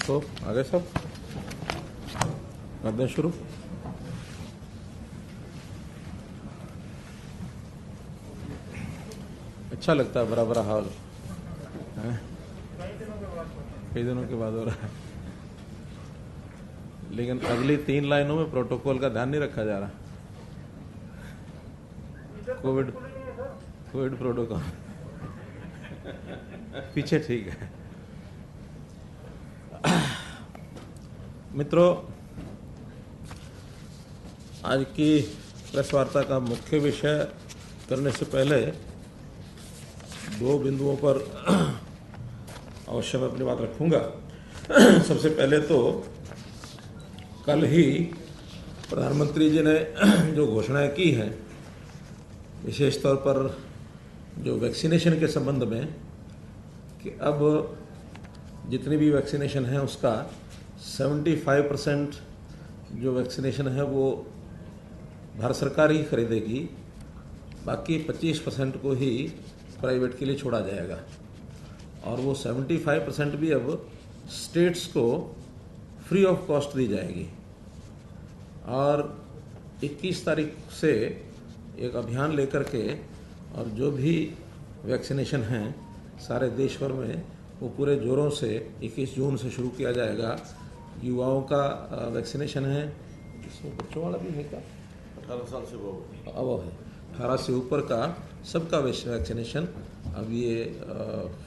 तो आगे सब कर दें शुरू। अच्छा लगता है, बड़ा बड़ा हाल है, कई दिनों के बाद हो रहा है, लेकिन अगली 3 लाइनों में प्रोटोकॉल का ध्यान नहीं रखा जा रहा। कोविड प्रोटोकॉल पीछे ठीक है। मित्रों, आज की प्रेस वार्ता का मुख्य विषय करने से पहले 2 बिंदुओं पर अवश्य मैं अपनी बात रखूंगा। सबसे पहले तो कल ही प्रधानमंत्री जी ने जो घोषणाएं की हैं, विशेष तौर पर जो वैक्सीनेशन के संबंध में, कि अब जितनी भी वैक्सीनेशन है उसका 75% जो वैक्सीनेशन है वो भारत सरकार ही खरीदेगी, बाकी 25% को ही प्राइवेट के लिए छोड़ा जाएगा। और वो 75% भी अब स्टेट्स को फ्री ऑफ कॉस्ट दी जाएगी। और 21 तारीख से एक अभियान लेकर के और जो भी वैक्सीनेशन हैं सारे देश भर में वो पूरे जोरों से 21 जून से शुरू किया जाएगा। युवाओं का वैक्सीनेशन है, इसमें बच्चों वाला भी है क्या? 18 साल से वो है 18 से ऊपर का सबका वैक्सीनेशन अब ये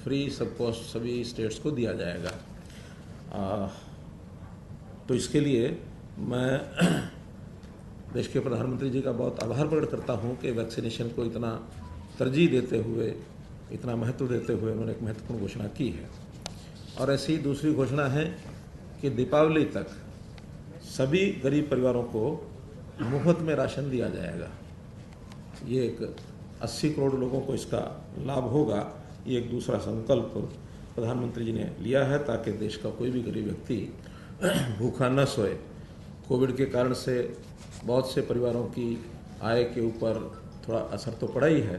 फ्री सब कॉस्ट सभी स्टेट्स को दिया जाएगा। तो इसके लिए मैं देश के प्रधानमंत्री जी का बहुत आभार प्रकट करता हूँ कि वैक्सीनेशन को इतना तरजीह देते हुए, इतना महत्व देते हुए उन्होंने एक महत्वपूर्ण घोषणा की है। और ऐसी ही दूसरी घोषणा है कि दीपावली तक सभी गरीब परिवारों को मुफ्त में राशन दिया जाएगा। ये एक 80 करोड़ लोगों को इसका लाभ होगा। ये एक दूसरा संकल्प प्रधानमंत्री जी ने लिया है ताकि देश का कोई भी गरीब व्यक्ति भूखा न सोए। कोविड के कारण से बहुत से परिवारों की आय के ऊपर थोड़ा असर तो पड़ा ही है,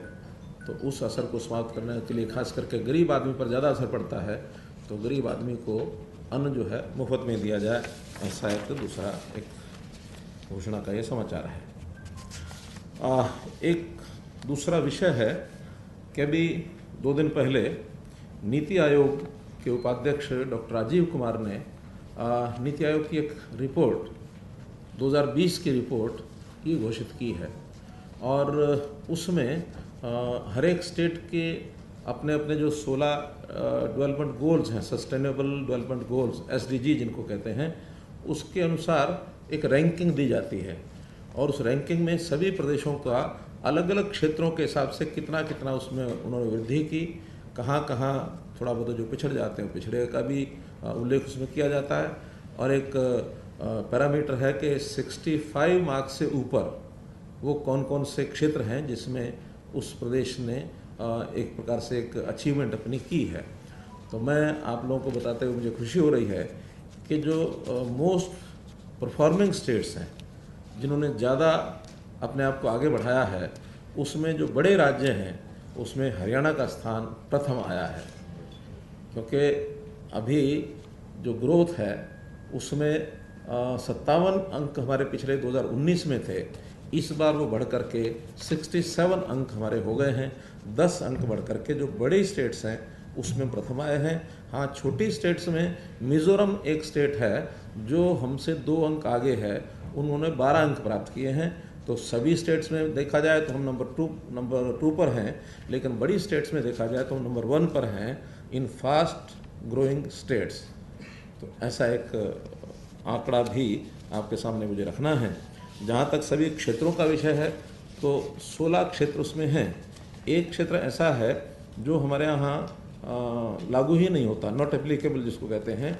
तो उस असर को समाप्त करने के लिए खास करके गरीब आदमी पर ज़्यादा असर पड़ता है, तो गरीब आदमी को अन्न जो है मुफ्त में दिया जाए, ऐसा एक दूसरा एक घोषणा का ये समाचार है। एक दूसरा विषय है कि अभी 2 दिन पहले नीति आयोग के उपाध्यक्ष डॉक्टर राजीव कुमार ने नीति आयोग की एक रिपोर्ट 2020 की रिपोर्ट ये घोषित की है। और उसमें हर एक स्टेट के अपने अपने जो 16 डेवलपमेंट गोल्स हैं, सस्टेनेबल डेवलपमेंट गोल्स SDG जिनको कहते हैं, उसके अनुसार एक रैंकिंग दी जाती है। और उस रैंकिंग में सभी प्रदेशों का अलग अलग क्षेत्रों के हिसाब से कितना कितना उसमें उन्होंने वृद्धि की, कहाँ कहाँ थोड़ा बहुत जो पिछड़ जाते हैं पिछड़े का भी उल्लेख उसमें किया जाता है। और एक पैरामीटर है कि 65 मार्क्स से ऊपर वो कौन कौन से क्षेत्र हैं जिसमें उस प्रदेश ने एक प्रकार से एक अचीवमेंट अपनी की है। तो मैं आप लोगों को बताते हुए मुझे खुशी हो रही है कि जो मोस्ट परफॉर्मिंग स्टेट्स हैं, जिन्होंने ज़्यादा अपने आप को आगे बढ़ाया है, उसमें जो बड़े राज्य हैं उसमें हरियाणा का स्थान प्रथम आया है। क्योंकि अभी जो ग्रोथ है उसमें 57 अंक हमारे पिछले 2019 में थे, इस बार वो बढ़ करके 67 अंक हमारे हो गए हैं। 10 अंक बढ़ करके जो बड़े स्टेट्स हैं उसमें प्रथम आए हैं। हाँ, छोटी स्टेट्स में मिज़ोरम एक स्टेट है जो हमसे 2 अंक आगे है, उन्होंने 12 अंक प्राप्त किए हैं। तो सभी स्टेट्स में देखा जाए तो हम नंबर 2 पर हैं, लेकिन बड़ी स्टेट्स में देखा जाए तो हम नंबर 1 पर हैं इन फास्ट ग्रोइंग स्टेट्स। तो ऐसा एक आंकड़ा भी आपके सामने मुझे रखना है। जहाँ तक सभी क्षेत्रों का विषय है तो 16 क्षेत्र उसमें हैं। एक क्षेत्र ऐसा है जो हमारे यहाँ लागू ही नहीं होता, नॉट एप्लीकेबल जिसको कहते हैं,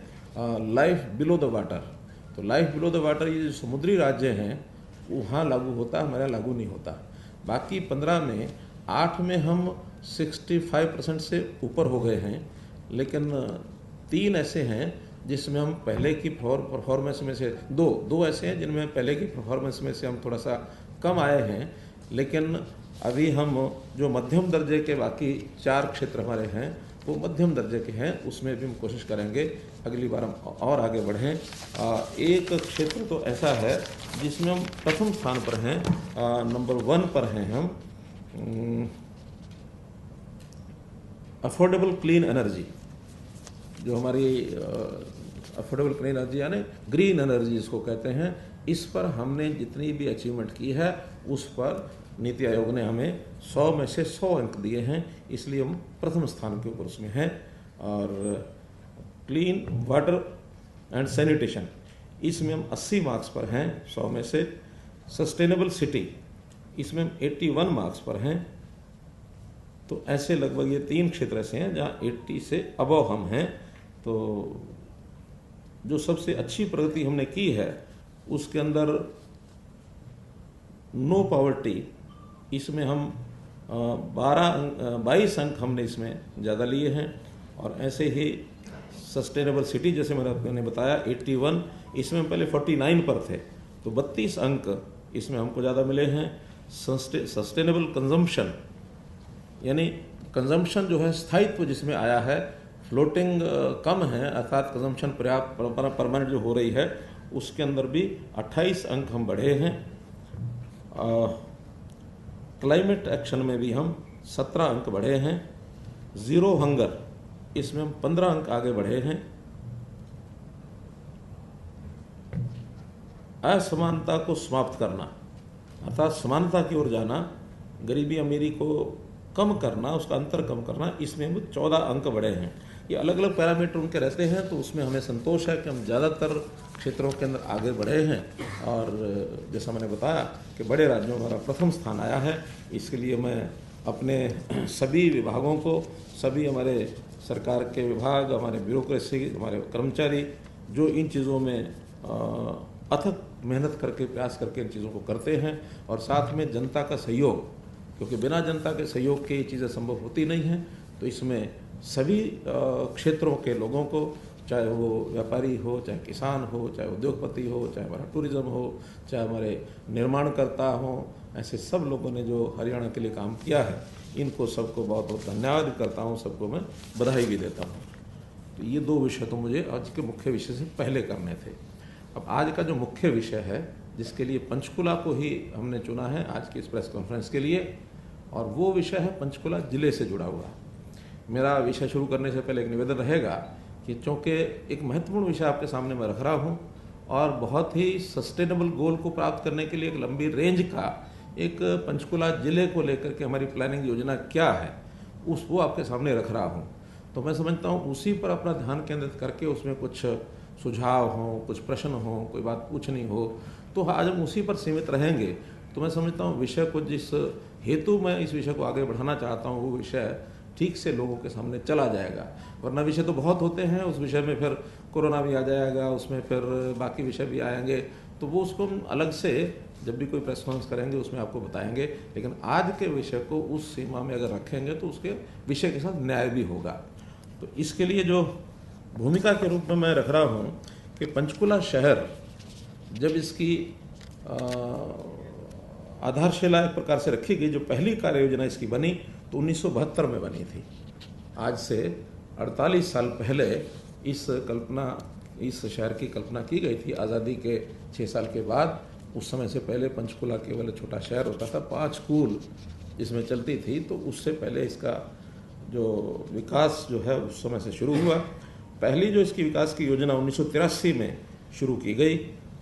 लाइफ बिलो द वाटर। तो लाइफ बिलो द वाटर ये जो समुद्री राज्य हैं वहाँ लागू होता है, हमारे यहाँ लागू नहीं होता। बाकी 15 में 8 में हम 65% से ऊपर हो गए हैं, लेकिन 3 ऐसे हैं जिसमें हम पहले की परफॉर्मेंस में से दो ऐसे हैं जिनमें पहले की परफॉर्मेंस में से हम थोड़ा सा कम आए हैं। लेकिन अभी हम जो मध्यम दर्जे के बाकी 4 क्षेत्र हमारे हैं वो मध्यम दर्जे के हैं, उसमें भी हम कोशिश करेंगे अगली बार हम और आगे बढ़ें। एक क्षेत्र तो ऐसा है जिसमें हम प्रथम स्थान पर हैं, नंबर 1 पर हैं हम, अफोर्डेबल क्लीन एनर्जी। जो हमारी अफोर्डेबल क्लीन एनर्जी यानी ग्रीन एनर्जी इसको कहते हैं, इस पर हमने जितनी भी अचीवमेंट की है उस पर नीति आयोग ने हमें 100 में से 100 अंक दिए हैं, इसलिए हम प्रथम स्थान के ऊपर उसमें हैं। और क्लीन वाटर एंड सैनिटेशन, इसमें हम 80 मार्क्स पर हैं 100 में से। सस्टेनेबल सिटी, इसमें हम 81 मार्क्स पर हैं। तो ऐसे लगभग ये 3 क्षेत्र ऐसे हैं जहाँ 80 से अबव हम हैं। तो जो सबसे अच्छी प्रगति हमने की है उसके अंदर नो पॉवर्टी, इसमें हम 22 अंक हमने इसमें ज़्यादा लिए हैं। और ऐसे ही सस्टेनेबल सिटी, जैसे मैंने बताया 81, इसमें हम पहले 49 पर थे, तो 32 अंक इसमें हमको ज़्यादा मिले हैं। सस्टेनेबल कंजम्पशन, यानी कंजम्पशन जो है स्थायित्व जिसमें आया है, फ्लोटिंग कम है, अर्थात कंजम्पशन पर्याप्त परमानेंट जो हो रही है, उसके अंदर भी 28 अंक हम बढ़े हैं। क्लाइमेट एक्शन में भी हम 17 अंक बढ़े हैं। ज़ीरो हंगर, इसमें हम 15 अंक आगे बढ़े हैं। असमानता को समाप्त करना, अर्थात समानता की ओर जाना, गरीबी अमीरी को कम करना, उसका अंतर कम करना, इसमें हम 14 अंक बढ़े हैं। ये अलग अलग पैरामीटर उनके रहते हैं, तो उसमें हमें संतोष है कि हम ज़्यादातर क्षेत्रों के अंदर आगे बढ़े हैं। और जैसा मैंने बताया कि बड़े राज्यों में हमारा प्रथम स्थान आया है, इसके लिए मैं अपने सभी विभागों को, सभी हमारे सरकार के विभाग, हमारे ब्यूरोक्रेसी, हमारे कर्मचारी जो इन चीज़ों में अथक मेहनत करके, प्रयास करके इन चीज़ों को करते हैं, और साथ में जनता का सहयोग, क्योंकि बिना जनता के सहयोग के ये चीज़ें संभव होती नहीं हैं। तो इसमें सभी क्षेत्रों के लोगों को, चाहे वो व्यापारी हो, चाहे किसान हो, चाहे उद्योगपति हो, चाहे हमारा टूरिज्म हो, चाहे हमारे निर्माणकर्ता हो, ऐसे सब लोगों ने जो हरियाणा के लिए काम किया है, इनको सबको बहुत बहुत धन्यवाद करता हूँ, सबको मैं बधाई भी देता हूँ। तो ये 2 विषय तो मुझे आज के मुख्य विषय से पहले करने थे। अब आज का जो मुख्य विषय है, जिसके लिए पंचकुला को ही हमने चुना है आज की इस प्रेस कॉन्फ्रेंस के लिए, और वो विषय है पंचकुला जिले से जुड़ा हुआ। मेरा विषय शुरू करने से पहले एक निवेदन रहेगा कि चूँकि एक महत्वपूर्ण विषय आपके सामने मैं रख रहा हूँ, और बहुत ही सस्टेनेबल गोल को प्राप्त करने के लिए एक लंबी रेंज का एक पंचकुला जिले को लेकर के हमारी प्लानिंग योजना क्या है, वो आपके सामने रख रहा हूँ। तो मैं समझता हूँ उसी पर अपना ध्यान केंद्रित करके उसमें कुछ सुझाव हों, कुछ प्रश्न हों, कोई बात पूछनी हो, तो आज हम उसी पर सीमित रहेंगे। तो मैं समझता हूँ विषय को, जिस हेतु मैं इस विषय को आगे बढ़ाना चाहता हूँ, वो विषय ठीक से लोगों के सामने चला जाएगा। वरना विषय तो बहुत होते हैं, उस विषय में फिर कोरोना भी आ जाएगा, उसमें फिर बाकी विषय भी आएंगे, तो वो उसको हम अलग से जब भी कोई प्रेस कॉन्फ्रेंस करेंगे उसमें आपको बताएंगे। लेकिन आज के विषय को उस सीमा में अगर रखेंगे तो उसके विषय के साथ न्याय भी होगा। तो इसके लिए जो भूमिका के रूप में मैं रख रहा हूँ कि पंचकुला शहर जब इसकी आधारशिला एक प्रकार से रखी गई, जो पहली कार्य योजना इसकी बनी तो 1972 में बनी थी। आज से 48 साल पहले इस शहर की कल्पना की गई थी, आज़ादी के 6 साल के बाद। उस समय से पहले पंचकुला केवल छोटा शहर होता था, 5 स्कूल जिसमें चलती थी। तो उससे पहले इसका जो विकास जो है उस समय से शुरू हुआ। पहली जो इसकी विकास की योजना 1983 में शुरू की गई,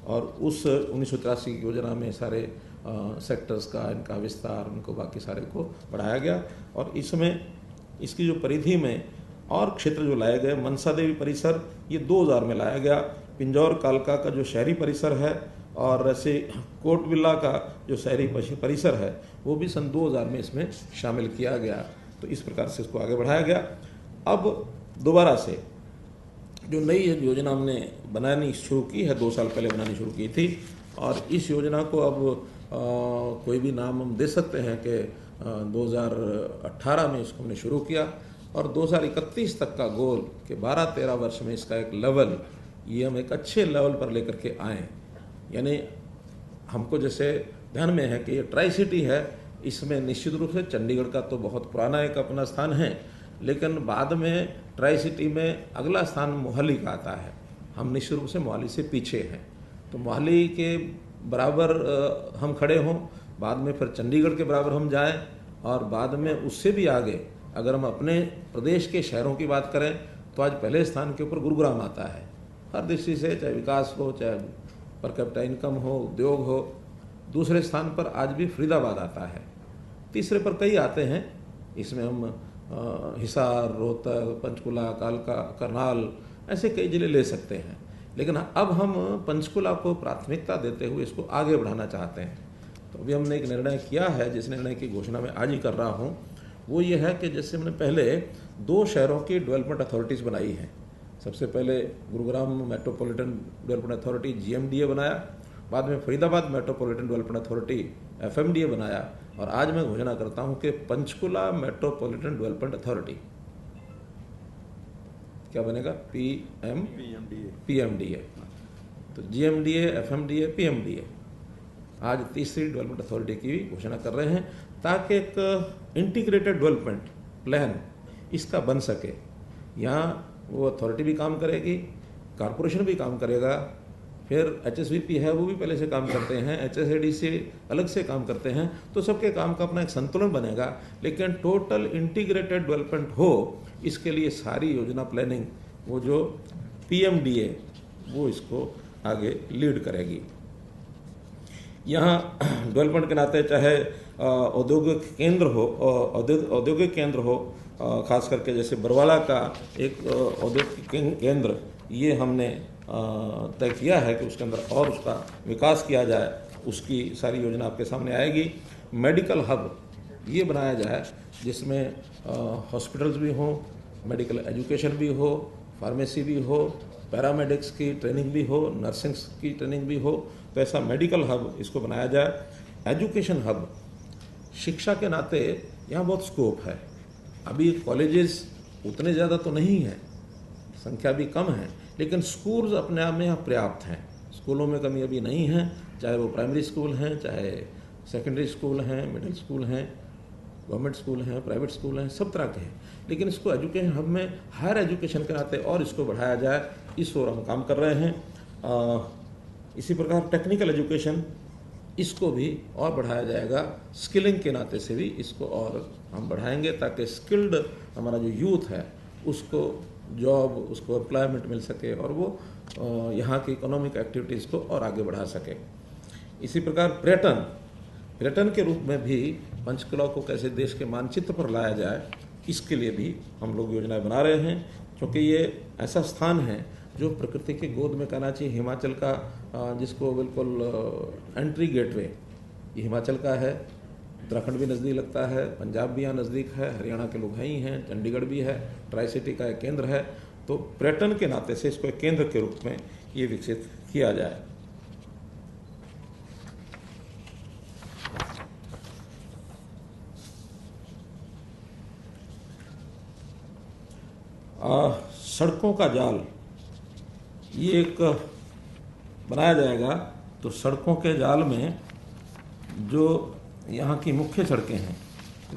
और उस 1983 की योजना में सारे सेक्टर्स का, इनका विस्तार, उनको बाकी सारे को बढ़ाया गया। और इसमें इसकी जो परिधि में और क्षेत्र जो लाए गए, मनसा देवी परिसर ये 2000 में लाया गया। पिंजौर कालका का जो शहरी परिसर है, और ऐसे कोटबिल्ला का जो शहरी परिसर है, वो भी सन 2000 में इसमें शामिल किया गया। तो इस प्रकार से इसको आगे बढ़ाया गया। अब दोबारा से जो नई योजना हमने बनानी शुरू की है, 2 साल पहले बनानी शुरू की थी, और इस योजना को अब कोई भी नाम हम दे सकते हैं कि 2018 में इसको हमने शुरू किया, और 2031 तक का गोल कि 12-13 वर्ष में इसका एक लेवल, ये हम एक अच्छे लेवल पर लेकर के आएँ। यानी हमको जैसे ध्यान में है कि ये ट्राई सिटी है, इसमें निश्चित रूप से चंडीगढ़ का तो बहुत पुराना एक अपना स्थान है, लेकिन बाद में ट्राई सिटी में अगला स्थान मोहाली का आता है। हम निश्चित रूप से मोहाली से पीछे हैं, तो मोहाली के बराबर हम खड़े हों, बाद में फिर चंडीगढ़ के बराबर हम जाएं, और बाद में उससे भी आगे अगर हम अपने प्रदेश के शहरों की बात करें तो आज पहले स्थान के ऊपर गुरुग्राम आता है हर दृष्टि से, चाहे विकास हो, चाहे पर कैपिटा इनकम हो, उद्योग हो। दूसरे स्थान पर आज भी फरीदाबाद आता है। तीसरे पर कई आते हैं, इसमें हम हिसार, रोहतक, पंचकुला, कालका, करनाल ऐसे कई जिले ले सकते हैं। लेकिन अब हम पंचकुला को प्राथमिकता देते हुए इसको आगे बढ़ाना चाहते हैं। तो अभी हमने एक निर्णय किया है, जिस निर्णय की घोषणा मैं आज ही कर रहा हूँ, वो ये है कि जैसे हमने पहले 2 शहरों की डेवलपमेंट अथॉरिटीज़ बनाई हैं। सबसे पहले Gurugram metropolitan development authority GMDA बनाया, बाद में Faridabad metropolitan development authority FMDA बनाया, और आज मैं घोषणा करता हूं कि पंचकुला मेट्रोपॉलिटन डेवलपमेंट अथॉरिटी क्या बनेगा? PMDA। तो GMDA, FMDA, PMDA आज तीसरी डेवलपमेंट अथॉरिटी की घोषणा कर रहे हैं, ताकि एक इंटीग्रेटेड डेवलपमेंट प्लान इसका बन सके। यहाँ वो अथॉरिटी भी काम करेगी, कॉरपोरेशन भी काम करेगा, फिर HSVP है वो भी पहले से काम करते हैं, HSADC अलग से काम करते हैं, तो सबके काम का अपना एक संतुलन बनेगा। लेकिन टोटल इंटीग्रेटेड डेवलपमेंट हो, इसके लिए सारी योजना प्लानिंग वो जो PMDA वो इसको आगे लीड करेगी। यहाँ डेवलपमेंट के नाते चाहे औद्योगिक केंद्र हो, औद्योगिक केंद्र हो, खास करके जैसे बरवाला का एक औद्योगिक केंद्र, ये हमने तय किया है कि उसके अंदर और उसका विकास किया जाए, उसकी सारी योजना आपके सामने आएगी। मेडिकल हब ये बनाया जाए, जिसमें हॉस्पिटल्स भी हों, मेडिकल एजुकेशन भी हो, फार्मेसी भी हो, पैरामेडिक्स की ट्रेनिंग भी हो, नर्सिंग की ट्रेनिंग भी हो, तो ऐसा मेडिकल हब इसको बनाया जाए। एजुकेशन हब, शिक्षा के नाते यहाँ बहुत स्कोप है। अभी कॉलेजेस उतने ज़्यादा तो नहीं हैं, संख्या भी कम है, लेकिन स्कूल्स अपने आप में यहाँ पर्याप्त हैं। स्कूलों में कमी अभी नहीं है, चाहे वो प्राइमरी स्कूल हैं, चाहे सेकेंडरी स्कूल हैं, मिडिल स्कूल हैं, गवर्नमेंट स्कूल हैं, प्राइवेट स्कूल हैं, सब तरह के हैं। लेकिन इसको एजुकेशन हब में हायर एजुकेशन के नाते और इसको बढ़ाया जाए, इस ओर हम काम कर रहे हैं। इसी प्रकार टेक्निकल एजुकेशन, इसको भी और बढ़ाया जाएगा। स्किलिंग के नाते से भी इसको और हम बढ़ाएंगे, ताकि स्किल्ड हमारा जो यूथ है उसको जॉब, उसको एम्प्लॉयमेंट मिल सके, और वो यहाँ की इकोनॉमिक एक्टिविटीज़ को और आगे बढ़ा सके। इसी प्रकार पर्यटन के रूप में भी पंचकुला को कैसे देश के मानचित्र पर लाया जाए, इसके लिए भी हम लोग योजनाएं बना रहे हैं। क्योंकि ये ऐसा स्थान है जो प्रकृति की गोद में कहना चाहिए, हिमाचल का, जिसको बिल्कुल एंट्री गेटवे ये हिमाचल का है। उत्तराखंड भी नज़दीक लगता है, पंजाब भी यहाँ नज़दीक है, हरियाणा के लोग हैं ही हैं, चंडीगढ़ भी है, ट्राई सिटी का एक केंद्र है। तो पर्यटन के नाते से इसको एक केंद्र के रूप में ये विकसित किया जाए। सड़कों का जाल ये एक बनाया जाएगा। तो सड़कों के जाल में जो यहाँ की मुख्य सड़कें हैं,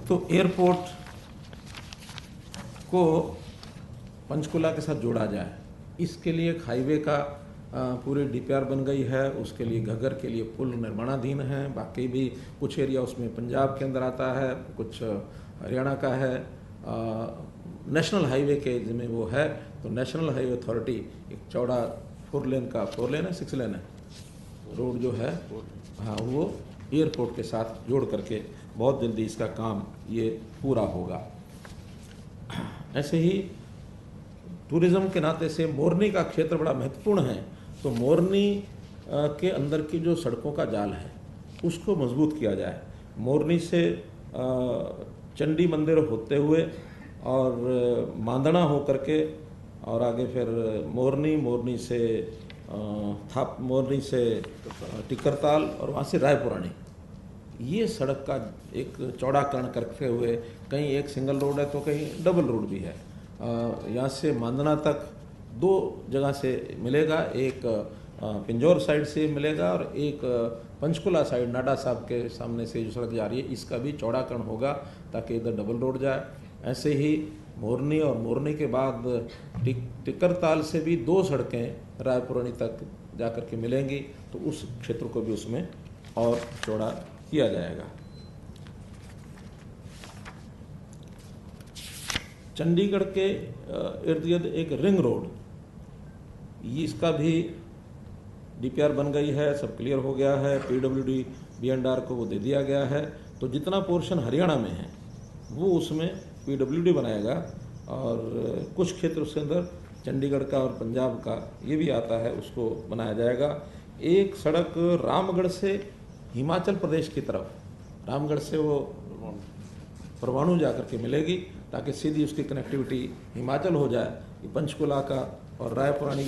तो एयरपोर्ट को पंचकुला के साथ जोड़ा जाए, इसके लिए एक हाईवे का पूरी DPR बन गई है। उसके लिए घग्गर के लिए पुल निर्माणाधीन है। बाकी भी कुछ एरिया उसमें पंजाब के अंदर आता है, कुछ हरियाणा का है। नेशनल हाईवे के जिम्मे वो है, तो नेशनल हाईवे अथॉरिटी एक चौड़ा 4 लेन है 6 लेन है रोड जो है, हाँ, वो एयरपोर्ट के साथ जोड़ करके बहुत जल्दी इसका काम ये पूरा होगा। ऐसे ही टूरिज़्म के नाते से मोरनी का क्षेत्र बड़ा महत्वपूर्ण है। तो मोरनी के अंदर की जो सड़कों का जाल है उसको मजबूत किया जाए। मोरनी से चंडी मंदिर होते हुए और मांदना हो करके और आगे फिर मोरनी से टिक्करताल और वहाँ से रायपुरानी, ये सड़क का एक चौड़ाकरण करते हुए, कहीं एक सिंगल रोड है तो कहीं डबल रोड भी है। यहाँ से मांदना तक 2 जगह से मिलेगा, एक पिंजौर साइड से मिलेगा और एक पंचकुला साइड नाडा साहब के सामने से जो सड़क जा रही है इसका भी चौड़ाकरण होगा, ताकि इधर डबल रोड जाए। ऐसे ही मोरनी और मोरनी के बाद टिकरताल से भी 2 सड़कें रायपुरानी तक जाकर के मिलेंगी, तो उस क्षेत्र को भी उसमें और चौड़ा किया जाएगा। चंडीगढ़ के इर्द गिर्द एक रिंग रोड, इसका भी डीपीआर बन गई है, सब क्लियर हो गया है, पीडब्ल्यूडी बीएनडीआर को वो दे दिया गया है। तो जितना पोर्शन हरियाणा में है वो उसमें पीडब्ल्यूडी बनाएगा, और कुछ क्षेत्र उसके अंदर चंडीगढ़ का और पंजाब का ये भी आता है, उसको बनाया जाएगा। एक सड़क रामगढ़ से हिमाचल प्रदेश की तरफ, रामगढ़ से वो परवाणु जाकर के मिलेगी, ताकि सीधी उसकी कनेक्टिविटी हिमाचल हो जाए। ये पंचकुला का और रायपुरानी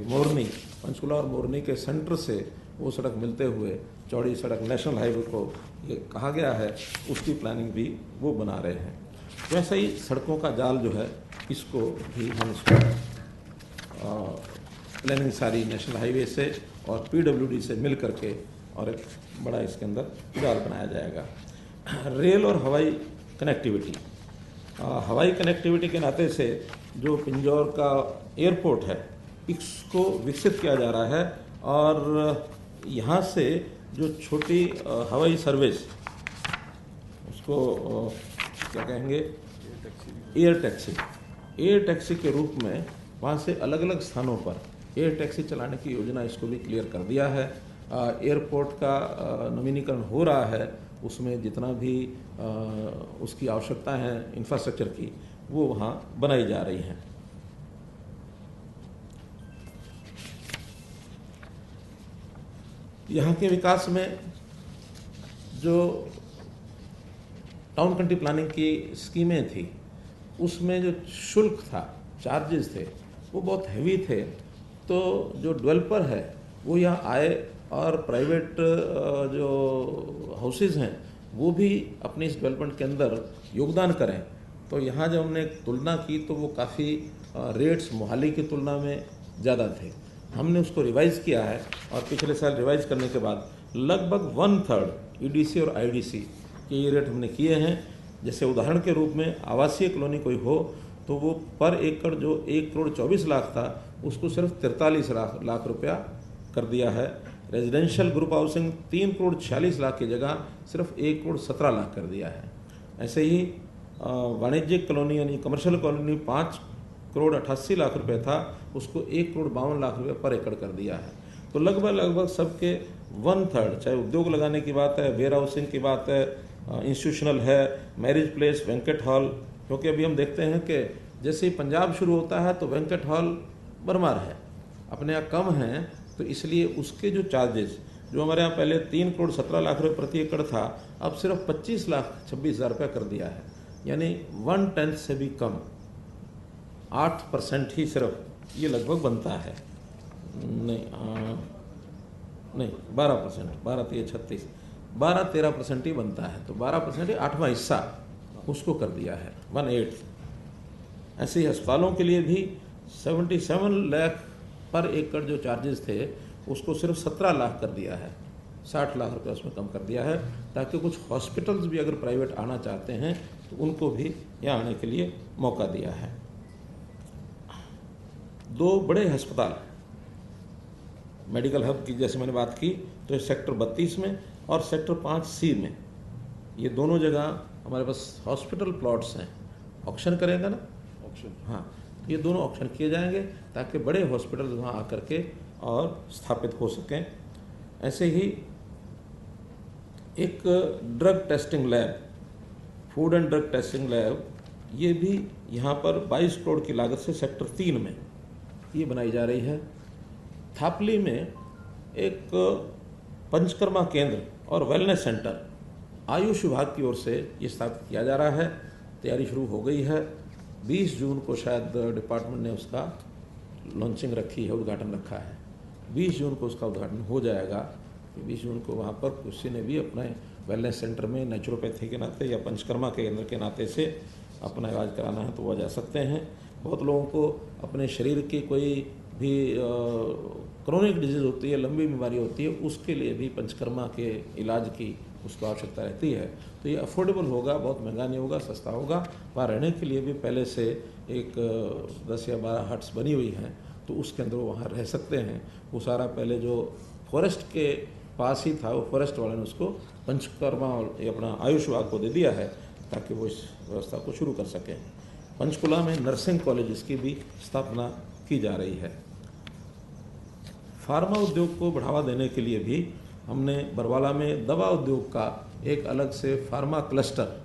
मोरनी, पंचकुला और मोरनी के सेंटर से वो सड़क मिलते हुए चौड़ी सड़क नेशनल हाईवे को ये कहा गया है, उसकी प्लानिंग भी वो बना रहे हैं। वैसे ही सड़कों का जाल जो है, इसको भी हम प्लानिंग सारी नेशनल हाईवे से और पीडब्ल्यूडी से मिल करके और एक बड़ा इसके अंदर जाल बनाया जाएगा। रेल और हवाई कनेक्टिविटी, हवाई कनेक्टिविटी के नाते से जो पिंजौर का एयरपोर्ट है, इसको विकसित किया जा रहा है, और यहाँ से जो छोटी हवाई सर्विस, उसको क्या कहेंगे, एयर टैक्सी के रूप में वहाँ से अलग अलग स्थानों पर एयर टैक्सी चलाने की योजना, इसको भी क्लियर कर दिया है। एयरपोर्ट का नवीनीकरण हो रहा है, उसमें जितना भी उसकी आवश्यकता है इंफ्रास्ट्रक्चर की, वो वहाँ बनाई जा रही हैं। यहाँ के विकास में जो टाउन कंट्री प्लानिंग की स्कीमें थी, उसमें जो शुल्क था, चार्जेस थे, वो बहुत हैवी थे। तो जो डेवलपर है वो यहाँ आए और प्राइवेट जो हाउसेज हैं वो भी अपनी इस डेवलपमेंट के अंदर योगदान करें। तो यहाँ जब हमने तुलना की तो वो काफ़ी रेट्स मोहाली की तुलना में ज़्यादा थे। हमने उसको रिवाइज़ किया है, और पिछले साल रिवाइज करने के बाद लगभग 1/3 ईडीसी और आईडीसी के ये रेट हमने किए हैं। जैसे उदाहरण के रूप में आवासीय कॉलोनी कोई हो तो वो पर एकड़ जो 1,24,00,000 था, उसको सिर्फ 43 लाख रुपया कर दिया है। रेजिडेंशियल ग्रुप हाउसिंग 3,46,00,000 की जगह सिर्फ 1,17,00,000 कर दिया है। ऐसे ही वाणिज्यिक कॉलोनी यानी कमर्शियल कॉलोनी 5,88,00,000 रुपये था, उसको 1,52,00,000 रुपये पर एकड़ कर दिया है। तो लगभग सबके 1/3, चाहे उद्योग लगाने की बात है, वेयर हाउसिंग की बात है, इंस्टीट्यूशनल है, मैरिज प्लेस, वेंकट हॉल। क्योंकि अभी हम देखते हैं कि जैसे ही पंजाब शुरू होता है तो वेंकट हॉल भरमार है, अपने यहाँ कम हैं, तो इसलिए उसके जो चार्जेस जो हमारे यहाँ पहले 3,17,00,000 रुपये प्रति एकड़ था, अब सिर्फ 25,26,000 रुपये कर दिया है। यानी 1/10 से भी कम, 8% ही सिर्फ ये लगभग बनता है। नहीं 12%, 12-13% ही बनता है। तो 12% 8वां हिस्सा उसको कर दिया है, 1/8। ऐसे ही अस्पतालों के लिए भी 77 लाख पर एकड़ जो चार्जेस थे, उसको सिर्फ 17 लाख कर दिया है, 60 लाख रुपये उसमें कम कर दिया है, ताकि कुछ हॉस्पिटल्स भी अगर प्राइवेट आना चाहते हैं तो उनको भी यहाँ आने के लिए मौका दिया है। 2 बड़े अस्पताल मेडिकल हब की जैसे मैंने बात की, तो सेक्टर 32 में और सेक्टर 5C में, ये दोनों जगह हमारे पास हॉस्पिटल प्लॉट्स हैं। ऑक्शन करेगा ना, ऑक्शन, हाँ, ये दोनों ऑक्शन किए जाएंगे ताकि बड़े हॉस्पिटल वहाँ आकर के और स्थापित हो सकें। ऐसे ही एक drug testing lab, food and drug testing lab, ये भी यहाँ पर 22 करोड़ की लागत से सेक्टर 3 में ये बनाई जा रही है। थापली में एक पंचकर्मा केंद्र और वेलनेस सेंटर आयुष विभाग की ओर से ये स्थापित किया जा रहा है। तैयारी शुरू हो गई है। 20 जून को शायद डिपार्टमेंट ने उसका लॉन्चिंग रखी है, उद्घाटन रखा है। 20 जून को उसका उद्घाटन हो जाएगा। 20 जून को वहाँ पर किसी ने भी अपने वेलनेस सेंटर में नेचुरोपैथी के नाते या पंचकर्मा केंद्र के नाते से अपना इलाज कराना है तो वह जा सकते हैं। बहुत लोगों को अपने शरीर की कोई भी क्रोनिक डिजीज़ होती है, लंबी बीमारी होती है, उसके लिए भी पंचकर्मा के इलाज की उसको आवश्यकता रहती है। तो ये अफोर्डेबल होगा, बहुत महंगा नहीं होगा, सस्ता होगा। वहाँ रहने के लिए भी पहले से एक 10 या 12 हट्स बनी हुई हैं, तो उसके अंदर वो वहाँ रह सकते हैं। वो सारा पहले जो फॉरेस्ट के पास ही था, वो फॉरेस्ट वाले ने उसको पंचकर्मा और अपना आयुष विभाग को दे दिया है ताकि वो इस व्यवस्था को शुरू कर सकें। पंचकुला में नर्सिंग कॉलेज की भी स्थापना की जा रही है। फार्मा उद्योग को बढ़ावा देने के लिए भी हमने बरवाला में दवा उद्योग का एक अलग से फार्मा क्लस्टर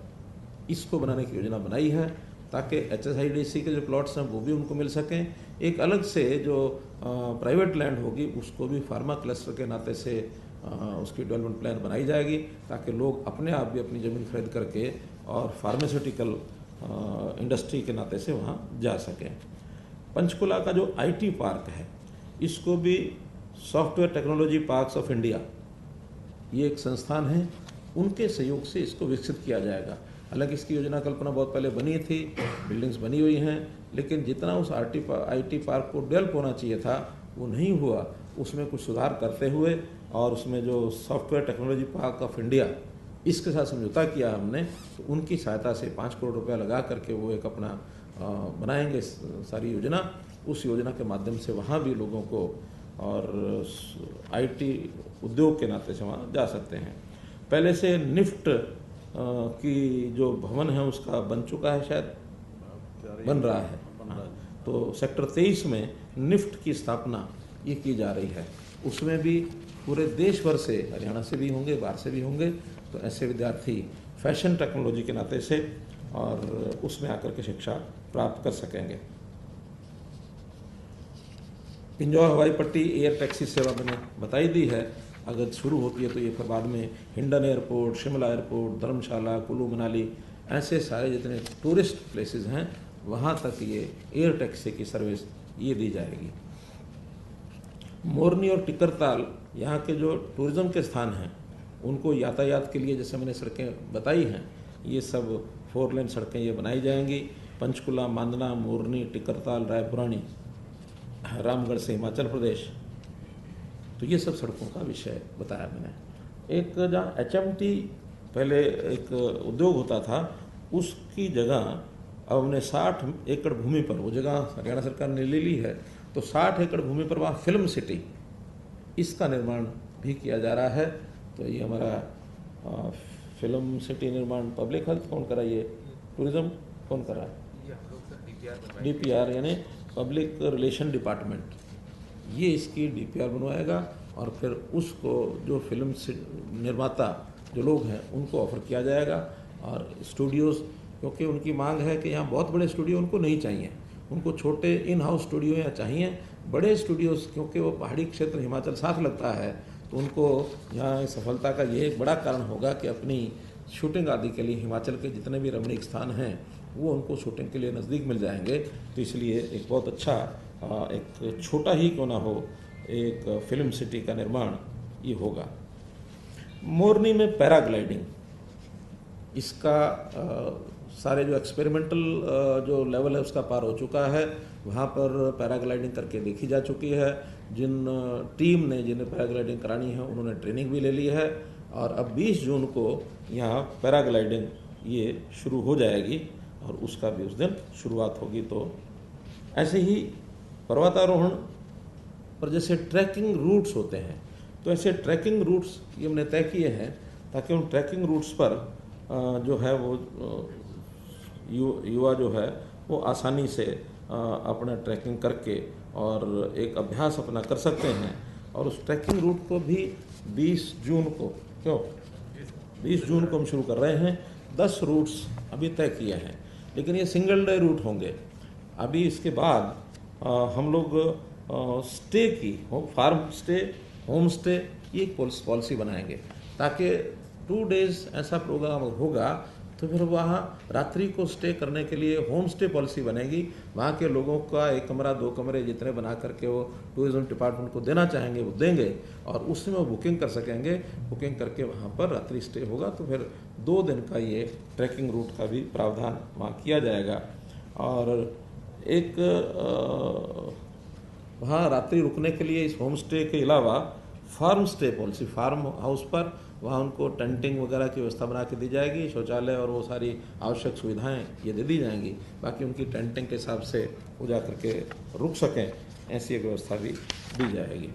इसको बनाने की योजना बनाई है ताकि HSIDC के जो प्लॉट्स हैं वो भी उनको मिल सकें। एक अलग से जो प्राइवेट लैंड होगी उसको भी फार्मा क्लस्टर के नाते से उसकी डेवलपमेंट प्लान बनाई जाएगी ताकि लोग अपने आप भी अपनी ज़मीन खरीद करके और फार्मास्यूटिकल इंडस्ट्री के नाते से वहाँ जा सकें। पंचकुला का जो IT पार्क है इसको भी software technology parks of India, ये एक संस्थान है, उनके सहयोग से इसको विकसित किया जाएगा। हालांकि इसकी योजना कल्पना बहुत पहले बनी थी, बिल्डिंग्स बनी हुई हैं, लेकिन जितना उस IT पार्क को डेवलप होना चाहिए था वो नहीं हुआ। उसमें कुछ सुधार करते हुए और उसमें जो software technology park of India इसके साथ समझौता किया हमने, तो उनकी सहायता से 5 करोड़ रुपया लगा करके वो एक अपना बनाएंगे सारी योजना। उस योजना के माध्यम से वहाँ भी लोगों को और IT उद्योग के नाते से वहाँ जा सकते हैं। पहले से निफ्ट की जो भवन है उसका बन चुका है, शायद बन रहा है। तो सेक्टर 23 में निफ्ट की स्थापना ये की जा रही है। उसमें भी पूरे देश भर से, हरियाणा से भी होंगे, बाहर से भी होंगे, तो ऐसे विद्यार्थी फैशन टेक्नोलॉजी के नाते से और उसमें आकर के शिक्षा प्राप्त कर सकेंगे। पिंजौर हवाई पट्टी एयर टैक्सी सेवा मैंने बताई दी है, अगर शुरू होती है तो ये फिर बाद में हिंडन एयरपोर्ट, शिमला एयरपोर्ट, धर्मशाला, कुल्लू मनाली, ऐसे सारे जितने टूरिस्ट प्लेसेस हैं वहाँ तक ये एयर टैक्सी की सर्विस ये दी जाएगी। मोरनी और टिकरताल यहाँ के जो टूरिज़्म के स्थान हैं उनको यातायात के लिए, जैसे मैंने सड़कें बताई हैं, ये सब 4 लेन सड़कें ये बनाई जाएंगी। पंचकुला, मांदना, मोरनी, टिकरताल, रायपुरानी, रामगढ़ से हिमाचल प्रदेश, तो ये सब सड़कों का विषय बताया मैंने। एक जहाँ HMT पहले एक उद्योग होता था, उसकी जगह अब हमने 60 एकड़ भूमि पर, वो जगह हरियाणा सरकार ने ले ली है, तो 60 एकड़ भूमि पर वहाँ फिल्म सिटी इसका निर्माण भी किया जा रहा है। तो ये हमारा फिल्म सिटी निर्माण पब्लिक हेल्थ कौन कर रहा है, ये टूरिज़्म कौन कर रहा है, DPR यानी पब्लिक रिलेशन डिपार्टमेंट, ये इसकी DPR बनवाएगा और फिर उसको जो फिल्म निर्माता जो लोग हैं उनको ऑफर किया जाएगा। और स्टूडियोज़, क्योंकि उनकी मांग है कि यहाँ बहुत बड़े स्टूडियो उनको नहीं चाहिए, उनको छोटे इन हाउस स्टूडियो यहाँ चाहिए। बड़े स्टूडियोज़ क्योंकि वो पहाड़ी क्षेत्र हिमाचल साथ लगता है, तो उनको यहाँ सफलता का ये एक बड़ा कारण होगा कि अपनी शूटिंग आदि के लिए हिमाचल के जितने भी रमणीक स्थान हैं वो उनको शूटिंग के लिए नज़दीक मिल जाएंगे। तो इसलिए एक बहुत अच्छा, एक छोटा ही क्यों ना हो, एक फिल्म सिटी का निर्माण ये होगा। मोरनी में पैराग्लाइडिंग, इसका सारे जो एक्सपेरिमेंटल जो लेवल है उसका पार हो चुका है। वहाँ पर पैराग्लाइडिंग करके देखी जा चुकी है। जिन टीम ने जिन्हें पैराग्लाइडिंग करानी है उन्होंने ट्रेनिंग भी ले ली है और अब 20 जून को यहाँ पैराग्लाइडिंग ये शुरू हो जाएगी और उसका भी उस दिन शुरुआत होगी। तो ऐसे ही पर्वतारोहण पर जैसे ट्रैकिंग रूट्स होते हैं, तो ऐसे ट्रैकिंग रूट्स ये हमने तय किए हैं ताकि उन ट्रैकिंग रूट्स पर जो है वो युवा जो है वो आसानी से अपना ट्रैकिंग करके और एक अभ्यास अपना कर सकते हैं। और उस ट्रैकिंग रूट को भी 20 जून को 20 जून को हम शुरू कर रहे हैं। 10 रूट्स अभी तय किए हैं, लेकिन ये सिंगल डे रूट होंगे। अभी इसके बाद हम लोग स्टे की, फार्म स्टे, होम स्टे, ये एक पॉलिसी बनाएंगे ताकि 2 डेज ऐसा प्रोग्राम होगा तो फिर वहाँ रात्रि को स्टे करने के लिए होम स्टे पॉलिसी बनेगी। वहाँ के लोगों का 1 कमरा 2 कमरे जितने बना करके वो टूरिज्म डिपार्टमेंट को देना चाहेंगे वो देंगे और उसमें वो बुकिंग कर सकेंगे। बुकिंग करके वहाँ पर रात्रि स्टे होगा तो फिर 2 दिन का ये ट्रैकिंग रूट का भी प्रावधान वहाँ किया जाएगा। और एक वहाँ रात्रि रुकने के लिए इस होम स्टे के अलावा farm stay policy, farm house पर वहाँ उनको टेंटिंग वगैरह की व्यवस्था बना के दी जाएगी, शौचालय और वो सारी आवश्यक सुविधाएं ये दे दी जाएंगी। बाकी उनकी टेंटिंग के हिसाब से वो जा करके रुक सकें, ऐसी एक व्यवस्था भी दी जाएगी।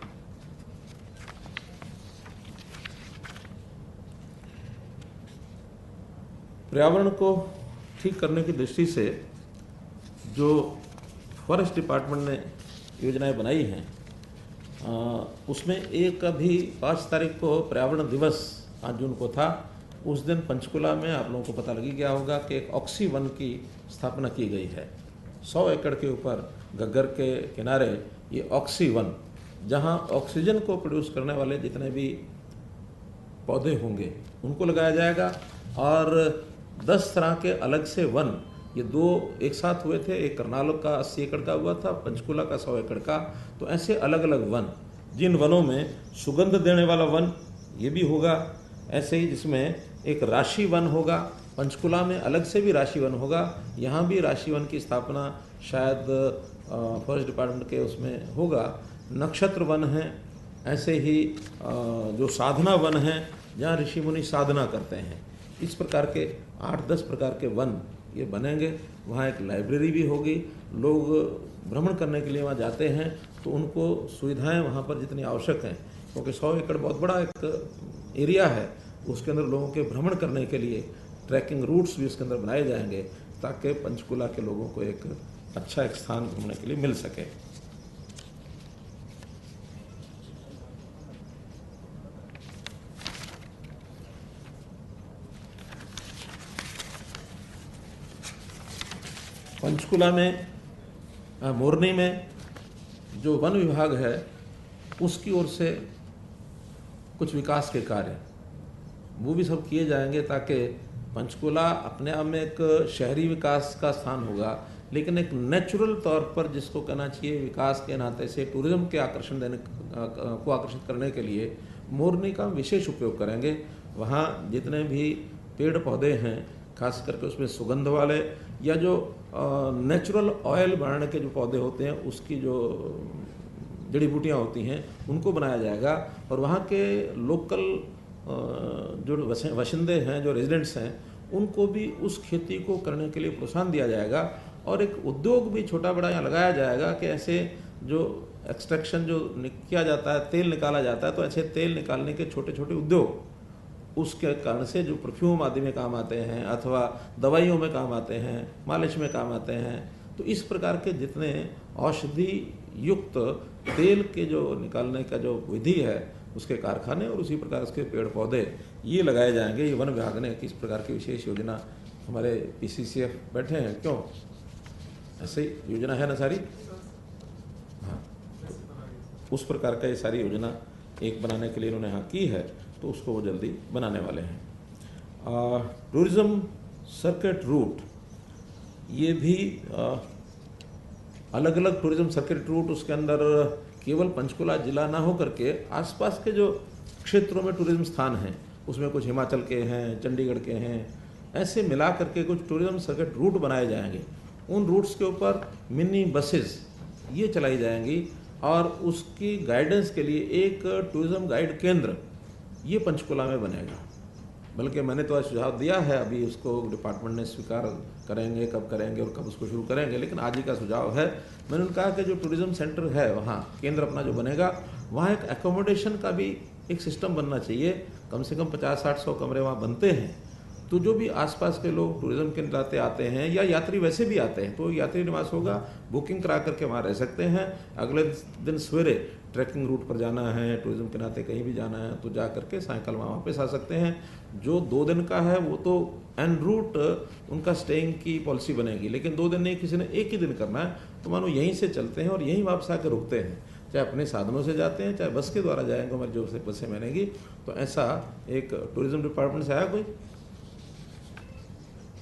पर्यावरण को ठीक करने की दृष्टि से जो फॉरेस्ट डिपार्टमेंट ने योजनाएं बनाई हैं, उसमें एक अभी 5 तारीख को पर्यावरण दिवस 5 जून को था। उस दिन पंचकुला में आप लोगों को पता लगी गया होगा कि एक ऑक्सी वन की स्थापना की गई है। 100 एकड़ के ऊपर घग्गर के किनारे ये ऑक्सी वन, जहाँ ऑक्सीजन को प्रोड्यूस करने वाले जितने भी पौधे होंगे उनको लगाया जाएगा। और 10 तरह के अलग से वन, ये 2 एक साथ हुए थे, एक करनाल का 80 एकड़ का हुआ था, पंचकुला का 100 एकड़ का। तो ऐसे अलग अलग वन, जिन वनों में सुगंध देने वाला वन ये भी होगा, ऐसे ही जिसमें एक राशि वन होगा, पंचकुला में अलग से भी राशि वन होगा, यहाँ भी राशि वन की स्थापना शायद फॉरेस्ट डिपार्टमेंट के उसमें होगा। नक्षत्र वन है, ऐसे ही जो साधना वन है जहाँ ऋषि मुनि साधना करते हैं। इस प्रकार के 8-10 प्रकार के वन ये बनेंगे। वहाँ एक लाइब्रेरी भी होगी। लोग भ्रमण करने के लिए वहाँ जाते हैं तो उनको सुविधाएं वहाँ पर जितनी आवश्यक हैं, क्योंकि 100 एकड़ बहुत बड़ा एक एरिया है, उसके अंदर लोगों के भ्रमण करने के लिए ट्रैकिंग रूट्स भी उसके अंदर बनाए जाएंगे, ताकि पंचकुला के लोगों को एक अच्छा एक स्थान घूमने के लिए मिल सके। पंचकुला में मोरनी में जो वन विभाग है उसकी ओर से कुछ विकास के कार्य वो भी सब किए जाएंगे, ताकि पंचकुला अपने आप में एक शहरी विकास का स्थान होगा, लेकिन एक नेचुरल तौर पर जिसको कहना चाहिए विकास के नाते से टूरिज्म के आकर्षण देने को आकर्षित करने के लिए मोरनी का विशेष उपयोग करेंगे। वहाँ जितने भी पेड़ पौधे हैं, खास करके उसमें सुगंध वाले या जो नेचुरल ऑयल बनाने के जो पौधे होते हैं, उसकी जो जड़ी बूटियाँ होती हैं उनको बनाया जाएगा। और वहाँ के लोकल जो वशिंदे हैं, जो रेजिडेंट्स हैं, उनको भी उस खेती को करने के लिए प्रोत्साहन दिया जाएगा। और एक उद्योग भी छोटा बड़ा यहाँ लगाया जाएगा कि ऐसे जो एक्सट्रैक्शन जो किया जाता है, तेल निकाला जाता है, तो ऐसे तेल निकालने के छोटे छोटे उद्योग, उसके कारण से जो परफ्यूम आदि में काम आते हैं अथवा दवाइयों में काम आते हैं, मालिश में काम आते हैं, तो इस प्रकार के जितने औषधि युक्त तेल के जो निकालने का जो विधि है उसके कारखाने और उसी प्रकार उसके पेड़ पौधे ये लगाए जाएंगे। ये वन विभाग ने किस प्रकार की विशेष योजना, हमारे पीसीसीएफ बैठे हैं, क्यों ऐसे ही योजना है ना सारी, हाँ, उस प्रकार का ये सारी योजना एक बनाने के लिए इन्होंने यहाँ की है, तो उसको वो जल्दी बनाने वाले हैं। टूरिज्म सर्किट रूट, ये भी अलग अलग टूरिज्म सर्किट रूट, उसके अंदर केवल पंचकुला जिला ना हो करके आसपास के जो क्षेत्रों में टूरिज्म स्थान हैं उसमें कुछ हिमाचल के हैं, चंडीगढ़ के हैं, ऐसे मिला करके कुछ टूरिज्म सर्किट रूट बनाए जाएंगे। उन रूट्स के ऊपर मिनी बसेस ये चलाई जाएंगी और उसकी गाइडेंस के लिए एक टूरिज्म गाइड केंद्र ये पंचकुला में बनेगा। बल्कि मैंने तो आज सुझाव दिया है, अभी उसको डिपार्टमेंट ने स्वीकार करेंगे, कब करेंगे और कब उसको शुरू करेंगे, लेकिन आज ही का सुझाव है। मैंने उन्हें कहा कि जो टूरिज्म सेंटर है वहाँ केंद्र अपना जो बनेगा, वहाँ एक एकोमोडेशन का भी एक सिस्टम बनना चाहिए। कम से कम 50-60-100 कमरे वहाँ बनते हैं, तो जो भी आसपास के लोग टूरिज्म के नाते आते हैं या यात्री वैसे भी आते हैं, तो यात्री निवास होगा, बुकिंग करा करके वहाँ रह सकते हैं। अगले दिन सवेरे ट्रैकिंग रूट पर जाना है, टूरिज्म के नाते कहीं भी जाना है, तो जा करके सायंकाल वहाँ वापस आ सकते हैं। जो 2 दिन का है वो तो एन रूट उनका स्टेइंग की पॉलिसी बनेगी, लेकिन 2 दिन नहीं, किसी ने एक ही दिन करना है, तो मानो यहीं से चलते हैं और यहीं वापस आकर रुकते हैं, चाहे अपने साधनों से जाते हैं चाहे बस के द्वारा जाएंगे, हमारी जो बसें बनेगी। तो ऐसा एक टूरिज्म डिपार्टमेंट से आया कोई,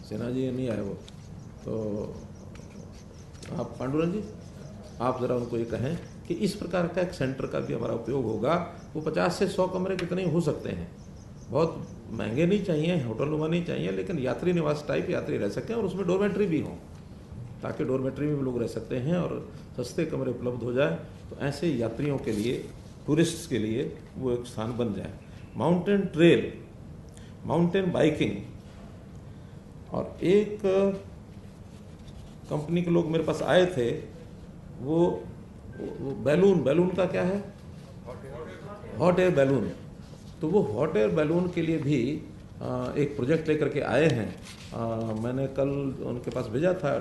सिन्हा जी नहीं आए वो, तो आप पांडुरंग जी आप ज़रा उनको ये कहें कि इस प्रकार का एक सेंटर का भी हमारा उपयोग होगा। वो 50 से 100 कमरे कितने हो सकते हैं, बहुत महंगे नहीं चाहिए, होटल नुमा नहीं चाहिए, लेकिन यात्री निवास टाइप यात्री रह सकते हैं और उसमें डोरमेट्री भी हो, ताकि डोरमेट्री में भी लोग रह सकते हैं और सस्ते कमरे उपलब्ध हो जाए। तो ऐसे यात्रियों के लिए टूरिस्ट्स के लिए वो एक स्थान बन जाए। माउंटेन ट्रेल, माउंटेन बाइकिंग, और एक कंपनी के लोग मेरे पास आए थे, वो बैलून का क्या है, हॉट एयर बैलून, तो वो हॉट एयर बैलून के लिए भी एक प्रोजेक्ट लेकर के आए हैं। मैंने कल उनके पास भेजा था,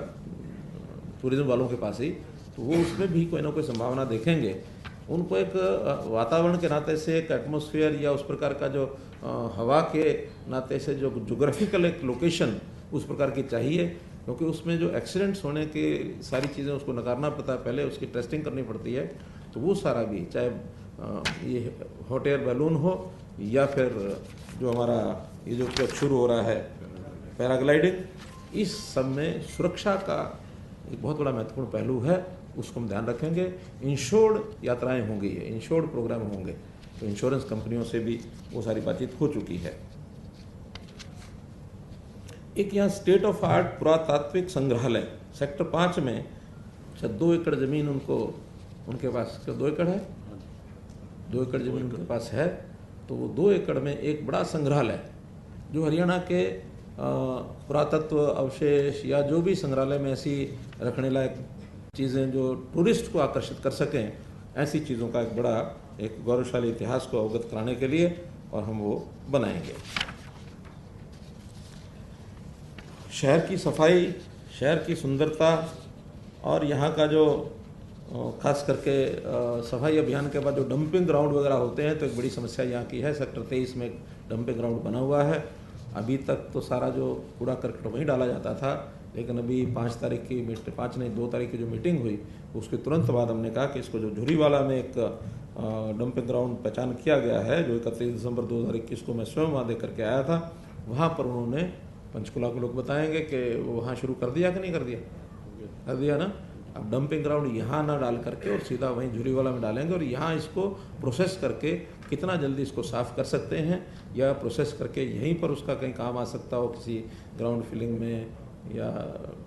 टूरिज्म वालों के पास ही, तो वो उसमें भी कोई ना कोई संभावना देखेंगे। उनको एक वातावरण के नाते से, एक एटमॉस्फेयर या उस प्रकार का जो हवा के नाते से जो जोग्राफिकल एक लोकेशन उस प्रकार की चाहिए, क्योंकि उसमें जो एक्सीडेंट्स होने की सारी चीज़ें उसको नकारना पड़ता है, पहले उसकी टेस्टिंग करनी पड़ती है। तो वो सारा भी, चाहे ये हॉट एयर बैलून हो या फिर जो हमारा ये जो शुरू हो रहा है पैराग्लाइडिंग, इस सब में सुरक्षा का एक बहुत बड़ा महत्वपूर्ण पहलू है, उसको हम ध्यान रखेंगे। इंश्योर्ड यात्राएं होंगी, इंश्योर्ड प्रोग्राम होंगे, तो इंश्योरेंस कंपनियों से भी वो सारी बातचीत हो चुकी है। एक यहाँ स्टेट ऑफ आर्ट पुरातात्विक संग्रहालय सेक्टर 5 में 2 एकड़ जमीन उनके पास, 2 एकड़ है, 2 एकड़ जमीन उनके पास है। तो वो 2 एकड़ में एक बड़ा संग्रहालय, जो हरियाणा के पुरातत्व अवशेष या जो भी संग्रहालय में ऐसी रखने लायक चीज़ें जो टूरिस्ट को आकर्षित कर सकें, ऐसी चीज़ों का एक बड़ा, एक गौरवशाली इतिहास को अवगत कराने के लिए, और हम वो बनाएंगे। शहर की सफाई, शहर की सुंदरता, और यहाँ का जो खास करके सफाई अभियान के बाद जो डंपिंग ग्राउंड वगैरह होते हैं, तो एक बड़ी समस्या यहाँ की है। सेक्टर 23 में एक डंपिंग ग्राउंड बना हुआ है। अभी तक तो सारा जो कूड़ा करकट वहीं डाला जाता था, लेकिन अभी 5 तारीख की 2 तारीख की जो मीटिंग हुई, उसके तुरंत बाद हमने कहा कि इसको, जो झुरीवाला में एक डंपिंग ग्राउंड पहचान किया गया है, जो 31 दिसंबर 2021 को मैं स्वयं वहाँ देख करके आया था, वहाँ पर उन्होंने, पंचकुला के लोग बताएंगे कि वो वहाँ शुरू कर दिया कि नहीं कर दिया, कर दिया ना। अब डंपिंग ग्राउंड यहाँ ना डाल करके और सीधा वहीं झुरीवाला में डालेंगे, और यहाँ इसको प्रोसेस करके कितना जल्दी इसको साफ़ कर सकते हैं, या प्रोसेस करके यहीं पर उसका कहीं काम आ सकता हो, किसी ग्राउंड फिलिंग में, या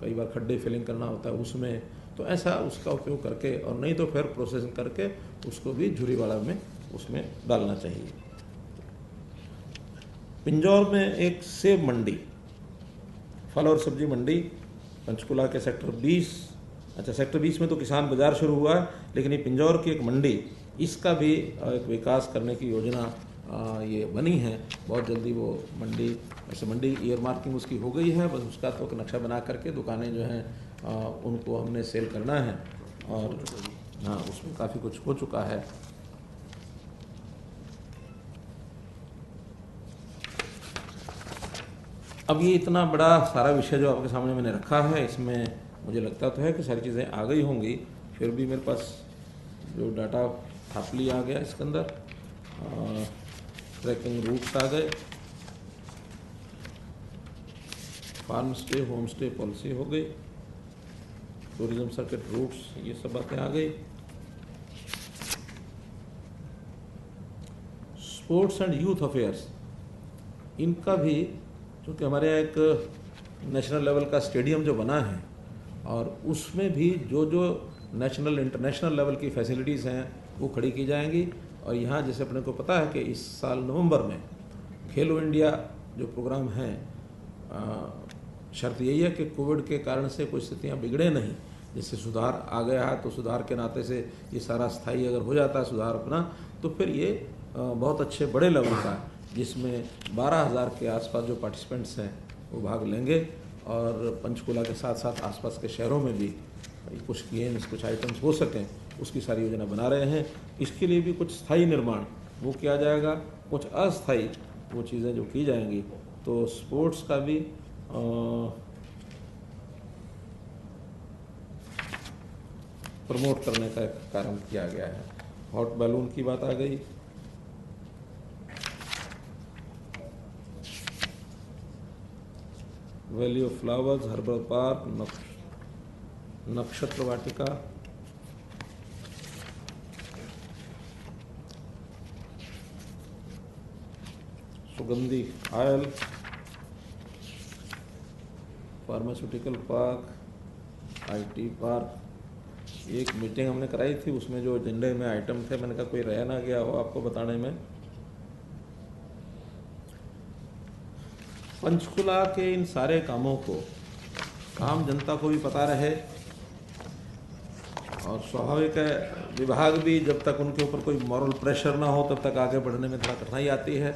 कई बार खड्डे फिलिंग करना होता है उसमें, तो ऐसा उसका उपयोग करके, और नहीं तो फिर प्रोसेसिंग करके उसको भी झुरीवाला में उसमें डालना चाहिए। पिंजौर में एक सेब मंडी, फल और सब्जी मंडी, पंचकुला के सेक्टर 20, अच्छा सेक्टर 20 में तो किसान बाजार शुरू हुआ है, लेकिन ये पिंजौर की एक मंडी, इसका भी एक विकास करने की योजना ये बनी है। बहुत जल्दी वो मंडी, ऐसे मंडी ईयर मार्किंग उसकी हो गई है, बस उसका तो नक्शा बना करके दुकानें जो हैं उनको हमने सेल करना है, और हाँ उसमें काफ़ी कुछ हो चुका है। अब ये इतना बड़ा सारा विषय जो आपके सामने मैंने रखा है, इसमें मुझे लगता तो है कि सारी चीज़ें आ गई होंगी, फिर भी मेरे पास जो डाटा थापली आ गया इसके अंदर, ट्रैकिंग रूट्स आ गए, farm stay home stay policy हो गई, टूरिज्म सर्किट रूट्स, ये सब बातें आ गई। स्पोर्ट्स एंड यूथ अफेयर्स, इनका भी, क्योंकि हमारे यहाँ एक नेशनल लेवल का स्टेडियम जो बना है, और उसमें भी जो जो नेशनल इंटरनेशनल लेवल की फैसिलिटीज़ हैं वो खड़ी की जाएंगी। और यहाँ जैसे अपने को पता है कि इस साल नवंबर में खेलो इंडिया जो प्रोग्राम है, शर्त यही है कि कोविड के कारण से कोई स्थितियाँ बिगड़े नहीं, जिससे सुधार आ गया है, तो सुधार के नाते से ये सारा स्थायी अगर हो जाता है सुधार अपना, तो फिर ये बहुत अच्छे बड़े लेवल का, जिसमें 12,000 के आसपास जो पार्टिसिपेंट्स हैं वो भाग लेंगे, और पंचकुला के साथ साथ आसपास के शहरों में भी कुछ गेम्स, कुछ आइटम्स हो सकें, उसकी सारी योजना बना रहे हैं। इसके लिए भी कुछ स्थायी निर्माण वो किया जाएगा, कुछ अस्थायी वो चीज़ें जो की जाएंगी। तो स्पोर्ट्स का भी प्रमोट करने का कार्य किया गया है। हॉट बैलून की बात आ गई, valley of flowers, herbal park, नक्षत्र वाटिका, सुगंधी oil, pharmaceutical park, IT park, एक मीटिंग हमने कराई थी, उसमें जो एजेंडे में आइटम थे, मैंने कहा कोई रह ना गया हो आपको बताने में। पंचकुला के इन सारे कामों को आम जनता को भी पता रहे, और स्वाभाविक है विभाग भी जब तक उनके ऊपर कोई मॉरल प्रेशर ना हो तब तक आगे बढ़ने में थोड़ा कठिनाई आती है।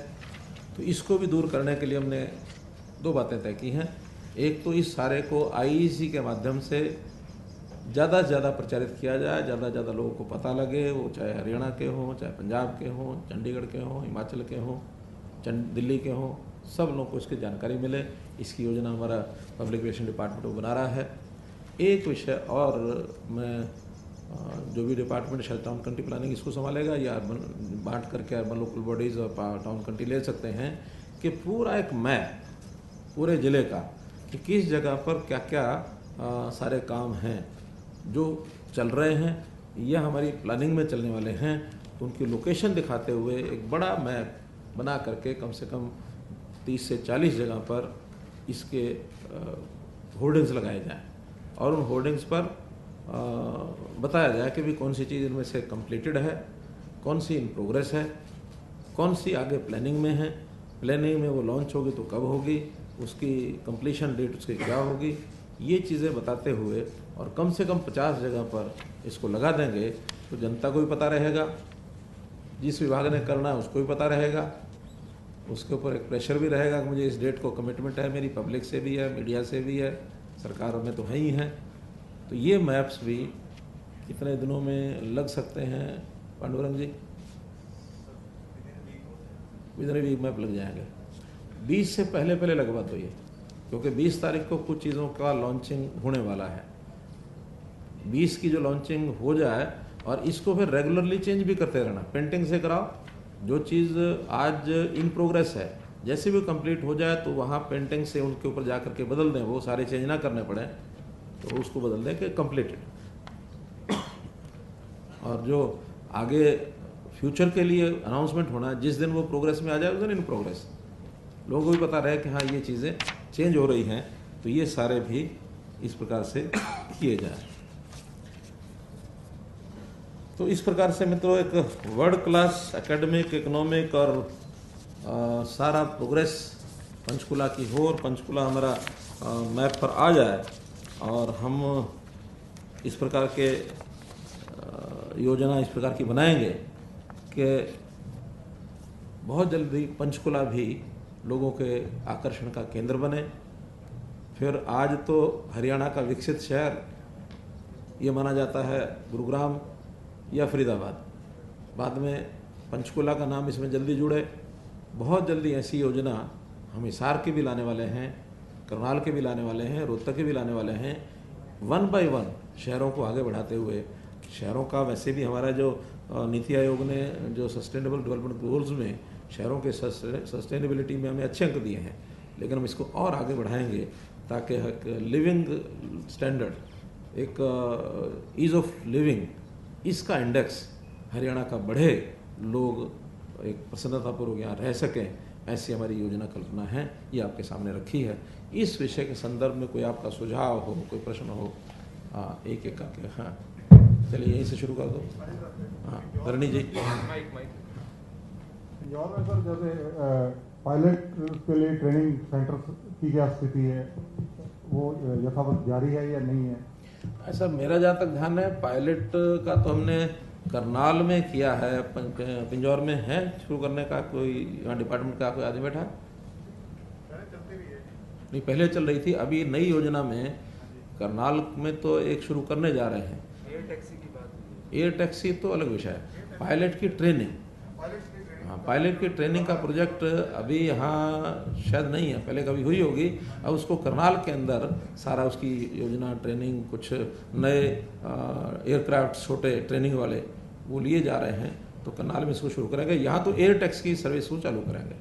तो इसको भी दूर करने के लिए हमने दो बातें तय की हैं। एक तो इस सारे को आईईसी के माध्यम से ज़्यादा से ज़्यादा प्रचारित किया जाए, ज़्यादा से ज़्यादा लोगों को पता लगे, वो चाहे हरियाणा के हों, चाहे पंजाब के हों, चंडीगढ़ के हों, हिमाचल के हों, दिल्ली के हों, सब लोगों को इसकी जानकारी मिले। इसकी योजना हमारा पब्लिक रिलेशन डिपार्टमेंट वो बना रहा है। एक विषय और, मैं जो भी डिपार्टमेंट शायद टाउन कंट्री प्लानिंग इसको संभालेगा या अर्बन बांट करके अर्बन लोकल बॉडीज़ और टाउन कंट्री ले सकते हैं, कि पूरा एक मैप पूरे ज़िले का कि किस जगह पर क्या क्या सारे काम हैं जो चल रहे हैं या हमारी प्लानिंग में चलने वाले हैं, तो उनकी लोकेशन दिखाते हुए एक बड़ा मैप बना करके कम से कम 30 से 40 जगह पर इसके होर्डिंग्स लगाए जाएं, और उन होर्डिंग्स पर बताया जाए कि भी कौन सी चीज़ इनमें से कंप्लीटेड है, कौन सी इन प्रोग्रेस है, कौन सी आगे प्लानिंग में है, प्लानिंग में वो लॉन्च होगी तो कब होगी, उसकी कंप्लीशन डेट उसकी क्या होगी, ये चीज़ें बताते हुए और कम से कम 50 जगह पर इसको लगा देंगे तो जनता को भी पता रहेगा, जिस विभाग ने करना है उसको भी पता रहेगा, उसके ऊपर एक प्रेशर भी रहेगा कि मुझे इस डेट को कमिटमेंट है, मेरी पब्लिक से भी है, मीडिया से भी है, सरकार में तो है ही है। तो ये मैप्स भी कितने दिनों में लग सकते हैं पांडुरंग जी? विदिन वीक मैप लग जाएंगे। 20 से पहले पहले लगवा दो ये, क्योंकि 20 तारीख को कुछ चीज़ों का लॉन्चिंग होने वाला है। 20 की जो लॉन्चिंग हो जाए और इसको फिर रेगुलरली चेंज भी करते रहना, पेंटिंग से कराओ। जो चीज़ आज इन प्रोग्रेस है जैसे भी कंप्लीट हो जाए तो वहाँ पेंटिंग से उनके ऊपर जा करके बदल दें, वो सारे चेंज ना करने पड़े तो उसको बदल दें कि कंप्लीटेड। और जो आगे फ्यूचर के लिए अनाउंसमेंट होना है, जिस दिन वो प्रोग्रेस में आ जाए उस दिन इन प्रोग्रेस, लोगों को भी पता रहे कि हाँ ये चीज़ें चेंज हो रही हैं, तो ये सारे भी इस प्रकार से किए जाए। तो इस प्रकार से मित्रों एक वर्ल्ड क्लास एकेडमिक, इकोनॉमिक और सारा प्रोग्रेस पंचकुला की हो और पंचकुला हमारा मैप पर आ जाए, और हम इस प्रकार के योजना इस प्रकार की बनाएंगे कि बहुत जल्दी पंचकुला भी लोगों के आकर्षण का केंद्र बने। फिर आज तो हरियाणा का विकसित शहर ये माना जाता है गुरुग्राम या फरीदाबाद, बाद में पंचकुला का नाम इसमें जल्दी जुड़े। बहुत जल्दी ऐसी योजना हम हिसार के भी लाने वाले हैं, करनाल के भी लाने वाले हैं, रोहतक के भी लाने वाले हैं। 1 बाय 1 शहरों को आगे बढ़ाते हुए, शहरों का वैसे भी हमारा जो नीति आयोग ने जो सस्टेनेबल डेवलपमेंट गोल्स में शहरों के सस्टेनेबिलिटी में हमें अच्छे अंक दिए हैं, लेकिन हम इसको और आगे बढ़ाएंगे ताकि लिविंग स्टैंडर्ड, एक ईज़ ऑफ लिविंग, इसका इंडेक्स हरियाणा का बढ़े, लोग एक प्रसन्नतापूर्वक यहाँ रह सकें, ऐसी हमारी योजना कल्पना है, ये आपके सामने रखी है। इस विषय के संदर्भ में कोई आपका सुझाव हो, कोई प्रश्न हो, एक एक करके। हाँ चलिए यहीं से शुरू कर दो। हाँ धरणी जी। इंदौर में सर जैसे पायलट के लिए ट्रेनिंग सेंटर की क्या स्थिति है, वो यथावत जारी है या नहीं है? ऐसा मेरा जहाँ तक ध्यान है, पायलट का तो हमने करनाल में किया है, पिंजौर में है शुरू करने का कोई यहाँ डिपार्टमेंट का कोई आदमी बैठा? नहीं पहले चल रही थी, अभी नई योजना में करनाल में तो एक शुरू करने जा रहे हैं। एयर टैक्सी की बात, एयर टैक्सी तो अलग विषय है, पायलट की ट्रेनिंग। हाँ पायलट की ट्रेनिंग का प्रोजेक्ट अभी यहाँ शायद नहीं है, पहले कभी हुई होगी। अब उसको करनाल के अंदर सारा उसकी योजना, ट्रेनिंग, कुछ नए एयरक्राफ्ट छोटे ट्रेनिंग वाले वो लिए जा रहे हैं, तो करनाल में इसको शुरू करेंगे। यहाँ तो एयर टैक्सी की सर्विस वो चालू करेंगे।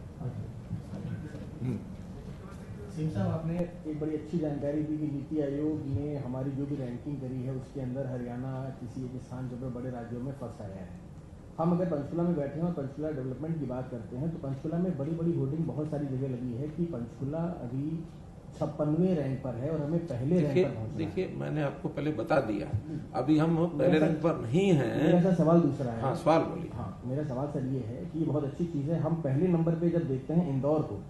सिंह साहब, आपने एक बड़ी अच्छी जानकारी दी कि नीति आयोग ने हमारी जो भी रैंकिंग करी है उसके अंदर हरियाणा किसी एक स्थान जो है बड़े राज्यों में फर्स्ट आया है। हम अगर पंचकुला में बैठे हैं और पंचकुला डेवलपमेंट की बात करते हैं तो पंचकुला में बड़ी बड़ी होर्डिंग बहुत सारी जगह लगी है कि पंचकुला अभी 56वें रैंक पर है और हमें पहले रैंक पर पहुंचना है। देखिए मैंने आपको पहले बता दिया, अभी हम पहले रैंक पर नहीं हैं। मेरा सर सवाल दूसरा है। हाँ, सवाल बोलिए। हाँ, मेरा सवाल सर ये है कि ये बहुत अच्छी चीज़ है। हम पहले नंबर पे जब देखते हैं इंदौर को,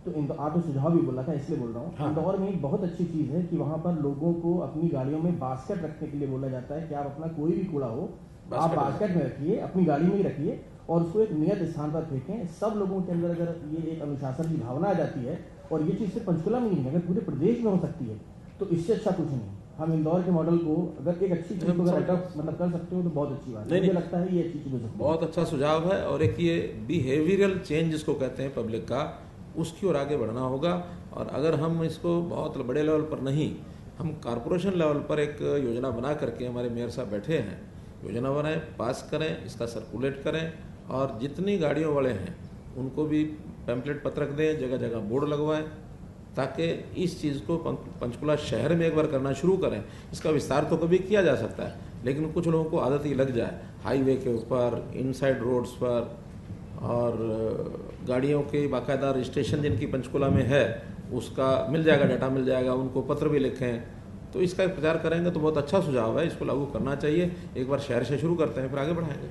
तो आपने सुझाव भी बोला था इसलिए बोल रहा हूँ। हाँ। इंदौर में एक बहुत अच्छी चीज़ है कि वहाँ पर लोगों को अपनी गाड़ियों में बास्केट रखने के लिए बोला जाता है कि आप अपना कोई भी कूड़ा हो आप बास्केट में रखिए, अपनी गाड़ी में ही रखिए और उसको एक नियत स्थान पर फेंकें। सब लोगों के अंदर अगर ये एक अनुशासन की भावना आ जाती है, और ये चीज़ सिर्फ पंचकुला में नहीं है, अगर पूरे प्रदेश में हो सकती है, तो इससे अच्छा कुछ नहीं। हम इंदौर के मॉडल को अगर एक अच्छी चीज़ को अगर अडॉप्ट मतलब कर सकते हो तो बहुत अच्छी बात है। मुझे लगता है ये अच्छी चीज़ हो सकती है। बहुत अच्छा सुझाव है। और एक ये बिहेवियरल चेंज जिसको कहते हैं पब्लिक का, उसकी ओर आगे बढ़ना होगा। और अगर हम इसको बहुत बड़े लेवल पर नहीं, हम कारपोरेशन लेवल पर एक योजना बना करके, हमारे मेयर साहब बैठे हैं, योजना बनाएं, पास करें, इसका सर्कुलेट करें और जितनी गाड़ियों वाले हैं उनको भी पैम्पलेट पत्रक दें, जगह जगह बोर्ड लगवाएं, ताकि इस चीज़ को पंचकुला शहर में एक बार करना शुरू करें। इसका विस्तार तो कभी किया जा सकता है, लेकिन कुछ लोगों को आदत ही लग जाए, हाईवे के ऊपर, इनसाइड रोड्स पर, और गाड़ियों के बाकायदा रजिस्ट्रेशन जिनकी पंचकुला में है उसका मिल जाएगा, डाटा मिल जाएगा, उनको पत्र भी लिखें। तो इसका प्रचार करेंगे तो बहुत अच्छा सुझाव है, इसको लागू करना चाहिए। एक बार शहर से शुरू करते हैं, फिर आगे बढ़ाएंगे।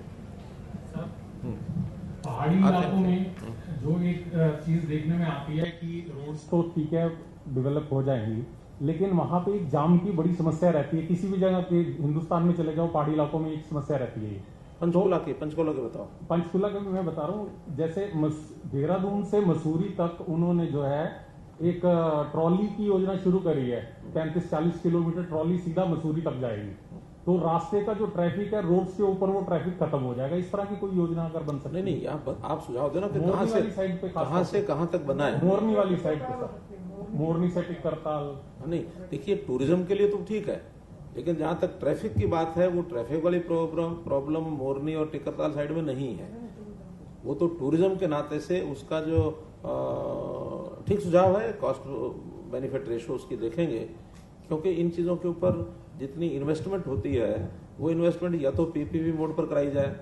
पहाड़ी इलाकों में जो एक चीज देखने में आती है कि रोड्स तो ठीक है डेवलप हो जाएंगी, लेकिन वहां पे एक जाम की बड़ी समस्या रहती है। किसी भी जगह के हिंदुस्तान में चले जाओ, पहाड़ी इलाकों में एक समस्या रहती है। पंचकुला के बताओ। पंचकुला के मैं बता रहा हूँ, जैसे देहरादून से मसूरी तक उन्होंने जो है एक ट्रॉली की योजना शुरू करी है। 35-40 किलोमीटर ट्रॉली सीधा मसूरी तक जाएगी, तो रास्ते का जो ट्रैफिक है रोड्स के ऊपर वो ट्रैफिक खत्म हो जाएगा। इस तरह की कोई योजना अगर बन सकती है। नहीं, आप सुझाव देना कि कहाँ से कहाँ तक बनाए। मोरनी वाली साइड पे सर, मोरनी से टिकरताल। नहीं, देखिए टूरिज्म के लिए तो ठीक है, लेकिन जहाँ तक ट्रैफिक की बात है, वो ट्रैफिक वाली प्रॉब्लम मोरनी और टिकरताल साइड में नहीं है। वो तो टूरिज्म के नाते से उसका जो ठीक सुझाव है, कॉस्ट बेनिफिट रेशो उसकी देखेंगे, क्योंकि इन चीज़ों के ऊपर जितनी इन्वेस्टमेंट होती है वो इन्वेस्टमेंट या तो पीपीपी मोड पर कराई जाए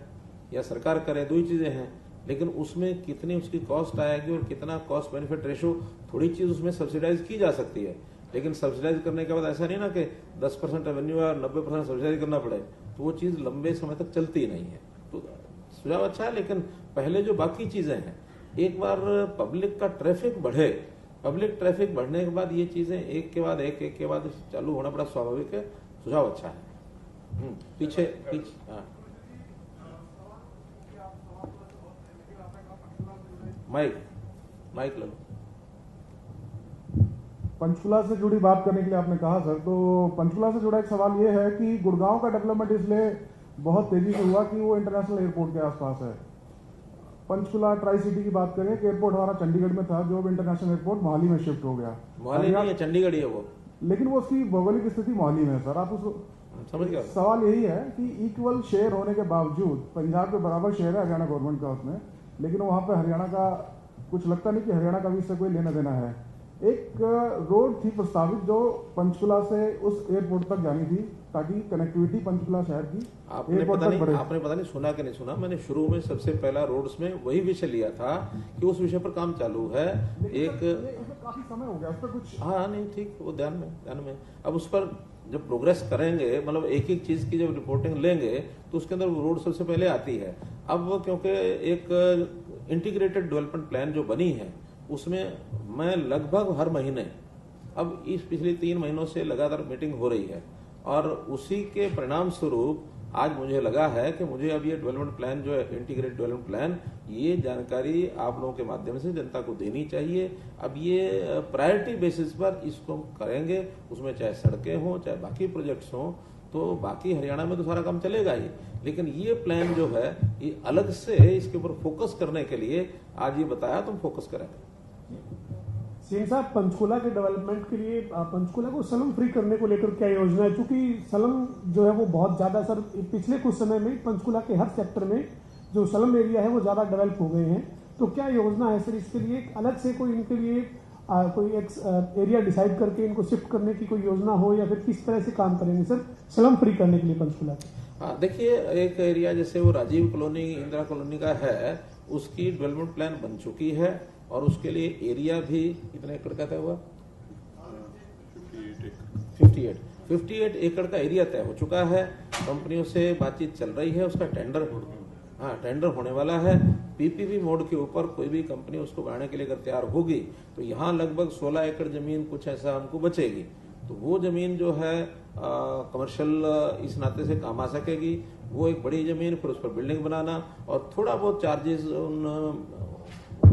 या सरकार करे, दो ही चीज़ें हैं। लेकिन उसमें कितनी उसकी कॉस्ट आएगी और कितना कॉस्ट बेनिफिट रेशो, थोड़ी चीज़ उसमें सब्सिडाइज की जा सकती है। लेकिन सब्सिडाइज करने के बाद ऐसा नहीं ना कि 10% रेवेन्यू है और 90% सब्सिडाइज करना पड़े, तो वो चीज़ लंबे समय तक चलती नहीं है। तो सुझाव अच्छा है, लेकिन पहले जो बाकी चीज़ें हैं, एक बार पब्लिक का ट्रैफिक बढ़े, पब्लिक ट्रैफिक बढ़ने के बाद ये चीज़ें एक के बाद एक चालू होना बड़ा स्वाभाविक है। सुझाव अच्छा है। पीछे हाँ, माइक लो। पंचकुला से जुड़ी बात करने के लिए आपने कहा सर, तो पंचकुला से जुड़ा एक सवाल ये है कि गुड़गांव का डेवलपमेंट इसलिए बहुत तेजी से हुआ कि वो इंटरनेशनल एयरपोर्ट के आसपास है। पंचकुला ट्राई सिटी की बात करें कि एयरपोर्ट हमारा चंडीगढ़ में था, जो अब इंटरनेशनल एयरपोर्ट मोहाली में शिफ्ट हो गया। मोहाली नहीं है, चंडीगढ़ ही है वो, लेकिन वो उसकी भौगोलिक स्थिति मोहाली में है सर। आप उसको समझ गए। सवाल यही है कि इक्वल शेयर होने के बावजूद पंजाब के बराबर शेयर है हरियाणा गवर्नमेंट का उसमें, लेकिन वहां पे हरियाणा का कुछ लगता नहीं कि हरियाणा का भी इससे कोई लेना देना है। एक रोड थी प्रस्तावित जो पंचकुला से उस एयरपोर्ट तक जानी थी, ताकि कनेक्टिविटी पंचकुला शहर की एयरपोर्ट तक बढ़े। आपने पता नहीं सुना कि नहीं सुना, मैंने शुरू में सबसे पहला रोड्स में वही विषय लिया था कि उस विषय पर काम चालू है। एक काफी समय हो गया उस पर कुछ। हाँ नहीं, ठीक, वो ध्यान में अब उस पर जब प्रोग्रेस करेंगे, मतलब एक एक चीज की जब रिपोर्टिंग लेंगे तो उसके अंदर रोड सबसे पहले आती है। अब क्योंकि एक इंटीग्रेटेड डेवलपमेंट प्लान जो बनी है उसमें मैं लगभग हर महीने, अब इस पिछले 3 महीनों से लगातार मीटिंग हो रही है, और उसी के परिणाम स्वरूप आज मुझे लगा है कि मुझे अब ये डेवलपमेंट प्लान जो है, इंटीग्रेटेड डेवलपमेंट प्लान, ये जानकारी आप लोगों के माध्यम से जनता को देनी चाहिए। अब ये प्रायोरिटी बेसिस पर इसको करेंगे, उसमें चाहे सड़कें हों चाहे बाकी प्रोजेक्ट्स हों, तो बाकी हरियाणा में तो सारा काम चलेगा ही, लेकिन ये प्लान जो है ये अलग से इसके ऊपर फोकस करने के लिए आज ये बताया, तुम फोकस करेंगे। सीएम साहब, पंचकुला के डेवलपमेंट के लिए पंचकुला को स्लम फ्री करने को लेकर क्या योजना है? क्योंकि स्लम जो है वो बहुत ज्यादा सर पिछले कुछ समय में पंचकुला के हर सेक्टर में जो स्लम एरिया है वो ज्यादा डेवलप हो गए हैं, तो क्या योजना है सर इसके लिए? अलग से कोई इनके लिए कोई एक एरिया डिसाइड करके इनको शिफ्ट करने की कोई योजना हो, या फिर किस तरह से काम करेंगे सर स्लम फ्री करने के लिए पंचकुला? हाँ, देखिए, एक एरिया जैसे वो राजीव कॉलोनी, इंदिरा कॉलोनी का है, उसकी डेवलपमेंट प्लान बन चुकी है और उसके लिए एरिया भी कितने एकड़ का तय हुआ? 58 एकड़ का एरिया तय हो चुका है। कंपनियों से बातचीत चल रही है, उसका टेंडर होने वाला है। पीपीपी मोड के ऊपर कोई भी कंपनी उसको बढ़ाने के लिए अगर तैयार होगी तो यहाँ लगभग 16 एकड़ जमीन कुछ ऐसा हमको बचेगी। तो वो जमीन जो है कमर्शियल इस नाते से काम आ सकेगी। वो एक बड़ी जमीन, फिर उस पर बिल्डिंग बनाना और थोड़ा बहुत चार्जेस उन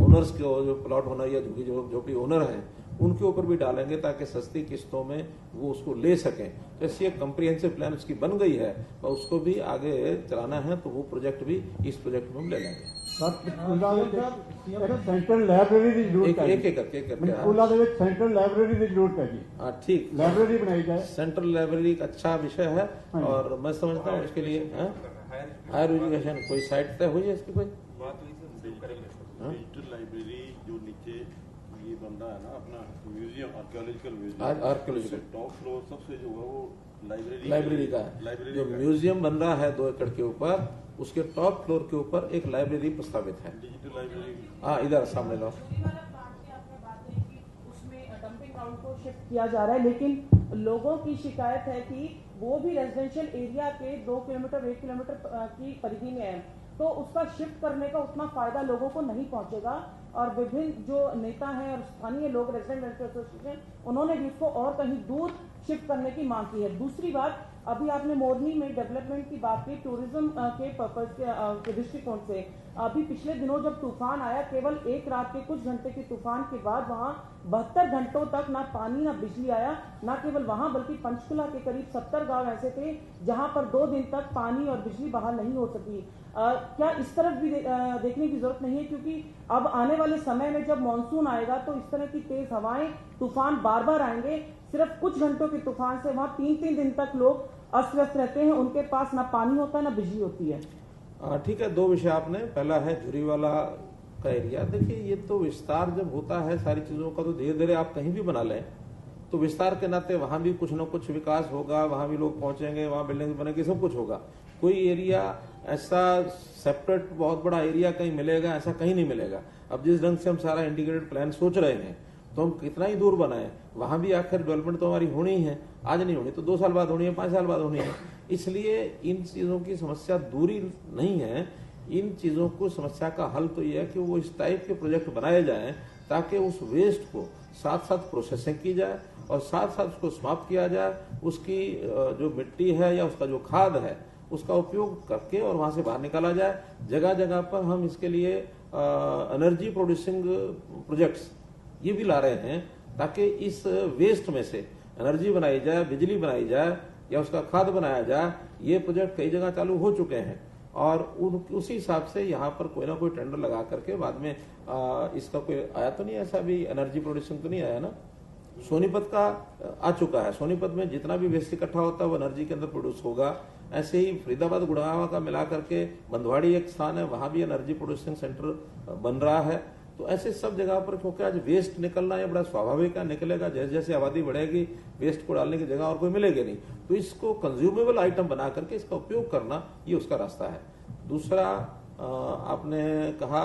ओनर्स के, जो प्लॉट ओनर या जो भी ओनर हैं उनके ऊपर भी डालेंगे ताकि सस्ती किस्तों में वो उसको ले सकें। तो ऐसी एक कम्प्रिहेंसिव प्लान उसकी बन गई है और उसको भी आगे चलाना है, तो वो प्रोजेक्ट भी इस प्रोजेक्ट में हम ले लेंगे। सेंट्रल लाइब्रेरी की जरूरत है, एक स्कूलों के सेंट्रल लाइब्रेरी की जरूरत है जी। ठीक, लाइब्रेरी बनाई जाए। सेंट्रल लाइब्रेरी एक अच्छा विषय है और मैं समझता हूँ इसके लिए हायर एजुकेशन कोई साइट तय हुई है इसकी कोई डिजिटल लाइब्रेरी जो नीचे ये बन रहा है ना अपना म्यूजियम, आर्कियोलॉजिकल टॉप फ्लोर सबसे जो है वो लाइब्रेरी का है। जो म्यूजियम बन रहा है 2 एकड़ के ऊपर, उसके टॉप फ्लोर के ऊपर एक लाइब्रेरी प्रस्तावित है। डिजिटल लाइब्रेरी, हाँ इधर सामने लो। को शिफ्ट किया जा रहा है, लेकिन लोगों की शिकायत है कि वो भी रेजिडेंशियल एरिया के 2 किलोमीटर 1 किलोमीटर की परिधि में है, तो उसका शिफ्ट करने का उतना फायदा लोगों को नहीं पहुंचेगा। और विभिन्न जो नेता हैं और स्थानीय लोग, रेजिडेंट वेलफेयर एसोसिएशन, उन्होंने भी उसको और कहीं दूर शिफ्ट करने की मांग की है। दूसरी बात, अभी आपने मोरनी में डेवलपमेंट की बात की टूरिज्म के पर्पज के दृष्टिकोण से। अभी पिछले दिनों जब तूफान आया, केवल एक रात के कुछ घंटे के तूफान के बाद वहां 72 घंटों तक ना पानी ना बिजली आया। ना केवल वहां बल्कि पंचकुला के करीब 70 गांव ऐसे थे जहां पर 2 दिन तक पानी और बिजली बहाल नहीं हो सकी। क्या इस तरफ भी देखने की जरूरत नहीं है, क्योंकि अब आने वाले समय में जब मानसून आएगा तो इस तरह की तेज हवाएं, तूफान बार बार आएंगे। सिर्फ कुछ घंटों के तूफान से वहां 3-3 दिन तक लोग अस्त व्यस्त रहते हैं, उनके पास ना पानी होता है ना बिजली होती है। ठीक है, 2 विषय आपने, पहला है झुरीवाला का एरिया। देखिए ये तो विस्तार जब होता है सारी चीजों का, तो धीरे धीरे आप कहीं भी बना लें तो विस्तार के नाते वहां भी कुछ न कुछ विकास होगा, वहां भी लोग पहुंचेंगे, वहां बिल्डिंग बनेगी, सब कुछ होगा। कोई एरिया ऐसा सेपरेट बहुत बड़ा एरिया कहीं मिलेगा, ऐसा कहीं नहीं मिलेगा। अब जिस ढंग से हम सारा इंटीग्रेटेड प्लान सोच रहे हैं तो हम कितना ही दूर बनाएं, वहां भी आखिर डेवलपमेंट तो हमारी होनी है। आज नहीं होनी तो 2 साल बाद होनी है, 5 साल बाद होनी है। इसलिए इन चीजों की समस्या दूरी नहीं है। इन चीजों को समस्या का हल तो यह है कि वो इस टाइप के प्रोजेक्ट बनाए जाएं ताकि उस वेस्ट को साथ साथ प्रोसेसिंग की जाए और साथ साथ उसको समाप्त किया जाए। उसकी जो मिट्टी है या उसका जो खाद है उसका उपयोग करके और वहां से बाहर निकाला जाए। जगह जगह पर हम इसके लिए एनर्जी प्रोड्यूसिंग प्रोजेक्ट्स ये भी ला रहे हैं ताकि इस वेस्ट में से एनर्जी बनाई जाए, बिजली बनाई जाए या उसका खाद बनाया जाए। ये प्रोजेक्ट कई जगह चालू हो चुके हैं और उसी हिसाब से यहाँ पर कोई ना कोई टेंडर लगा करके बाद में इसका कोई आया तो नहीं, ऐसा भी एनर्जी प्रोड्यूसिंग तो नहीं आया ना। सोनीपत का आ चुका है, सोनीपत में जितना भी वेस्ट इकट्ठा होता है वो एनर्जी के अंदर प्रोड्यूस होगा। ऐसे ही फरीदाबाद गुड़गांव का मिला करके बंधवाड़ी एक स्थान है, वहां भी एनर्जी प्रोड्यूसिंग सेंटर बन रहा है। तो ऐसे सब जगह पर, क्योंकि आज वेस्ट निकलना ये बड़ा स्वाभाविक है, निकलेगा। जैसे जैसे आबादी बढ़ेगी वेस्ट को डालने की जगह और कोई मिलेगी नहीं, तो इसको कंज्यूमेबल आइटम बना करके इसका उपयोग करना ये उसका रास्ता है। दूसरा आपने कहा